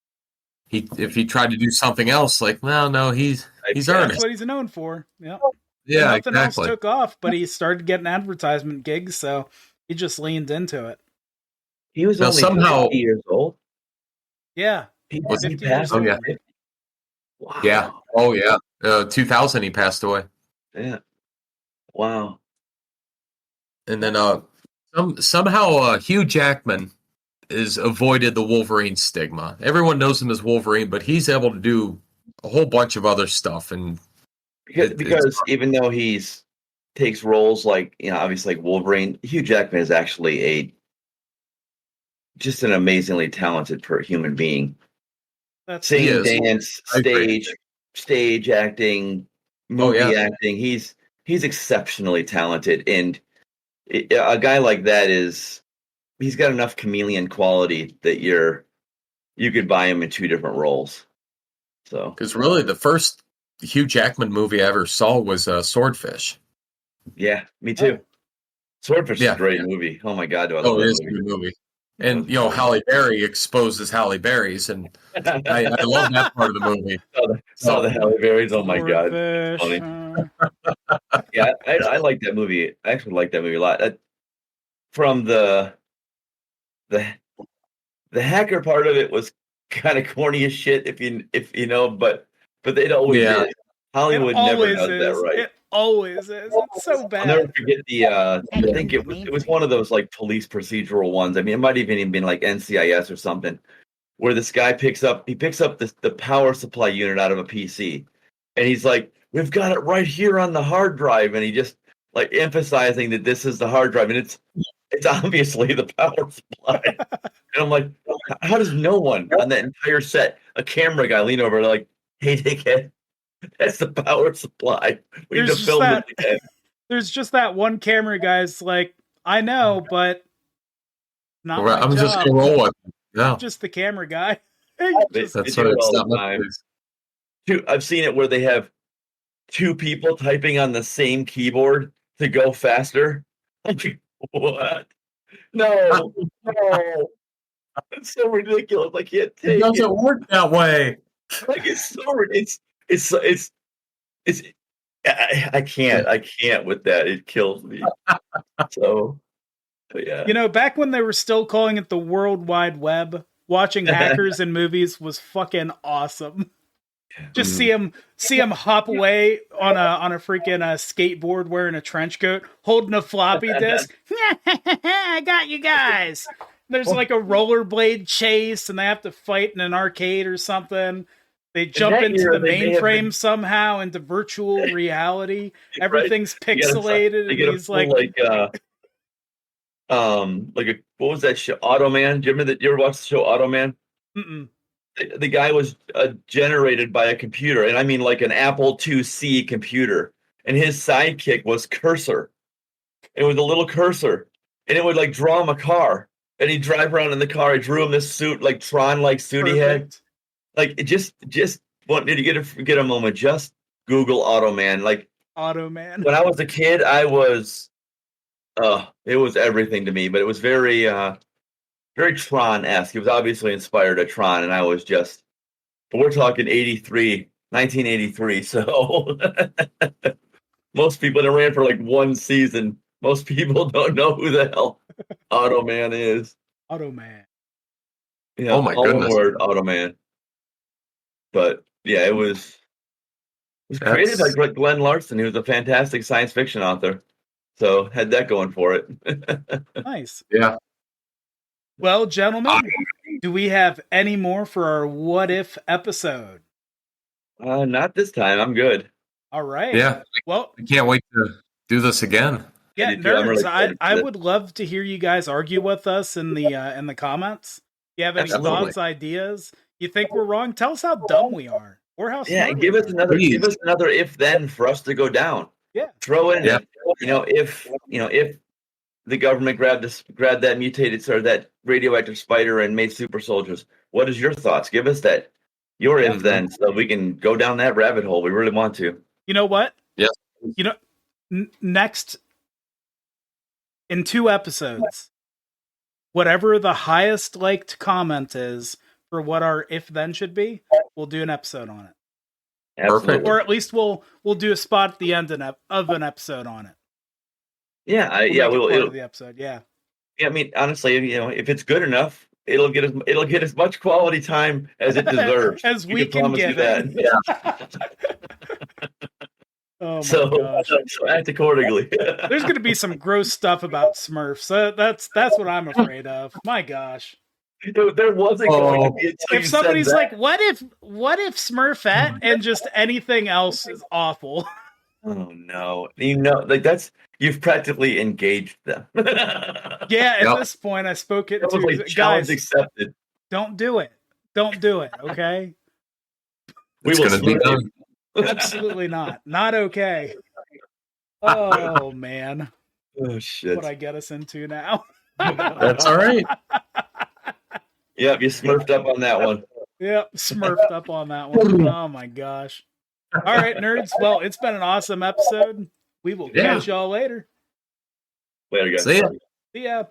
Speaker 3: If he tried to do something else, like, no, he's
Speaker 1: That's
Speaker 3: earnest.
Speaker 1: what he's known for. Yep.
Speaker 3: Yeah,
Speaker 1: Nothing
Speaker 3: exactly.
Speaker 1: else took off, but he started getting advertisement gigs, so he just leaned into it.
Speaker 4: He was
Speaker 3: Now,
Speaker 4: only
Speaker 3: somehow-
Speaker 4: 50 years old.
Speaker 1: Yeah.
Speaker 4: He
Speaker 3: Was
Speaker 4: he
Speaker 1: 50
Speaker 4: passed.
Speaker 1: years old.
Speaker 3: yeah.
Speaker 4: Wow.
Speaker 3: Yeah. Oh, yeah. 2000, he passed away.
Speaker 4: Yeah. Wow.
Speaker 3: And then somehow Hugh Jackman is avoided the Wolverine stigma. Everyone knows him as Wolverine, but he's able to do a whole bunch of other stuff. And
Speaker 4: Because even though he's takes roles like, obviously like Wolverine, Hugh Jackman is actually just an amazingly talented human being.
Speaker 1: That's
Speaker 3: He
Speaker 4: Sing,
Speaker 3: is.
Speaker 4: dance,
Speaker 3: I agree.
Speaker 4: stage acting, movie acting. He's exceptionally talented, and a guy like that he's got enough chameleon quality that you could buy him in two different roles. So,
Speaker 3: Because really, the first Hugh Jackman movie I ever saw was Swordfish.
Speaker 4: yeah, me too. Swordfish is
Speaker 3: Yeah.
Speaker 4: a great movie. Oh my god, do I
Speaker 3: Oh,
Speaker 4: love
Speaker 3: it
Speaker 4: that
Speaker 3: is a
Speaker 4: movie.
Speaker 3: good movie. And, Halle Berry exposes Halle Berry's, and I love that part of the movie.
Speaker 4: Saw the Halle Berry's. Oh my god,
Speaker 1: Swordfish,
Speaker 4: funny. Yeah, I like that movie. I actually like that movie a lot. From the hacker part of it was kind of corny as shit, if you know, but it always
Speaker 3: Yeah.
Speaker 4: is. Hollywood never does that right.
Speaker 1: It always is. It's so bad.
Speaker 4: I'll never forget I think it was one of those like police procedural ones. I mean, it might even been like NCIS or something, where this guy picks up the power supply unit out of a PC, and he's like, "We've got it right here on the hard drive," and he just like emphasizing that this is the hard drive, and it's obviously the power supply. And I'm like, how does no one on that entire set, a camera guy, lean over like, "Hey, dickhead, that's the power supply. We need to film it again."
Speaker 1: There's just that one camera guy's like, I know, but not my
Speaker 3: I'm
Speaker 1: job.
Speaker 3: just going to roll with it. No.
Speaker 1: I'm just the camera guy.
Speaker 3: That's
Speaker 4: They
Speaker 3: what
Speaker 4: do it
Speaker 3: it's
Speaker 4: all
Speaker 3: not
Speaker 4: the
Speaker 3: my
Speaker 4: time.
Speaker 3: place.
Speaker 4: I've seen it where they have two people typing on the same keyboard to go faster. I'm like, what? No. It's so ridiculous. I can't
Speaker 3: It
Speaker 4: take
Speaker 3: doesn't
Speaker 4: it.
Speaker 3: work that way.
Speaker 4: Like it's so it's I can't with that. It kills me. So yeah.
Speaker 1: Back when they were still calling it the World Wide Web, watching hackers in movies was fucking awesome. Just see him hop away on a freaking skateboard wearing a trench coat, holding a floppy disk. I got you guys. There's like a rollerblade chase, and they have to fight in an arcade or something. They jump into the mainframe somehow into virtual reality. Everything's pixelated, and he's like,
Speaker 4: what was that show? Automan. Do you remember that? You ever watched the show Automan?
Speaker 1: Mm-mm.
Speaker 4: The guy was generated by a computer, and I mean like an Apple IIc computer, and his sidekick was Cursor. It was a little cursor, and it would like draw him a car, and he'd drive around in the car. I drew him this suit, like Tron, like suit he had. Like it just wanted to get a moment. Just Google Automan. Like
Speaker 1: Automan.
Speaker 4: When I was a kid, it was everything to me, but it was very very Tron-esque. It was obviously inspired by Tron, and I was just, but we're talking 1983, so most people, that ran for like one season. Most people don't know who the hell Automan is.
Speaker 1: Automan.
Speaker 4: Yeah,
Speaker 3: Oh my goodness.
Speaker 4: One word, Automan. But yeah, it was created by Glenn Larson, who was a fantastic science fiction author. So had that going for it.
Speaker 1: Nice.
Speaker 3: Yeah.
Speaker 1: Well, gentlemen, do we have any more for our what if episode?
Speaker 4: Not this time. I'm good.
Speaker 1: All right.
Speaker 3: Yeah.
Speaker 1: Well,
Speaker 3: I can't wait to do this again.
Speaker 1: yeah,
Speaker 4: do too. I'm really
Speaker 1: nerds.
Speaker 4: excited
Speaker 1: I
Speaker 4: for
Speaker 1: would love to hear you guys argue with us in the comments. You have any
Speaker 4: Absolutely.
Speaker 1: thoughts, ideas? You think we're wrong? Tell us how dumb we are or how
Speaker 4: Yeah,
Speaker 1: smart
Speaker 4: and give
Speaker 1: we
Speaker 4: us
Speaker 1: are.
Speaker 4: another
Speaker 3: Please.
Speaker 4: give us another if then for us to go down.
Speaker 1: Yeah.
Speaker 4: Throw in
Speaker 3: Yeah.
Speaker 4: if the government grabbed that mutated or that radioactive spider and made super soldiers. What is your thoughts? Give us your if then so we can go down that rabbit hole. We really want to.
Speaker 1: You know what?
Speaker 3: Yes.
Speaker 1: You know, next in 2 episodes, whatever the highest liked comment is for what our if then should be, we'll do an episode on it.
Speaker 4: Absolutely.
Speaker 1: Or at least we'll do a spot at the end of an episode on it.
Speaker 4: Yeah,
Speaker 1: Make it part of the episode. Yeah.
Speaker 4: Yeah, I mean, honestly, if it's good enough, it'll get as much quality time as it deserves.
Speaker 1: As we can
Speaker 4: promise
Speaker 1: give
Speaker 4: you
Speaker 1: it.
Speaker 4: that.
Speaker 1: Oh my
Speaker 4: So
Speaker 1: gosh.
Speaker 4: act accordingly.
Speaker 1: There's going to be some gross stuff about Smurfs. That's what I'm afraid of. My gosh.
Speaker 4: There wasn't going to be until
Speaker 1: If
Speaker 4: you
Speaker 1: somebody's
Speaker 4: said
Speaker 1: like,
Speaker 4: that.
Speaker 1: what if Smurfette and just anything else is awful?
Speaker 4: Oh no, you've practically engaged them.
Speaker 1: Yeah, at this point, I spoke it
Speaker 4: That was
Speaker 1: to
Speaker 4: like challenge
Speaker 1: guys.
Speaker 4: accepted.
Speaker 1: Don't do it. Don't do it. Okay.
Speaker 4: We
Speaker 3: It's
Speaker 4: will
Speaker 3: going to be
Speaker 4: smurf
Speaker 3: done.
Speaker 4: you.
Speaker 1: Absolutely not. Not okay. Oh man,
Speaker 4: Oh shit.
Speaker 1: what I get us into now.
Speaker 3: That's all right.
Speaker 4: Yep, you smurfed up on that one.
Speaker 1: Yep, smurfed up on that one. Oh my gosh. All right, nerds. Well, it's been an awesome episode. We will
Speaker 3: Yeah.
Speaker 1: catch y'all later.
Speaker 4: Later, guys.
Speaker 3: See ya.
Speaker 1: See ya.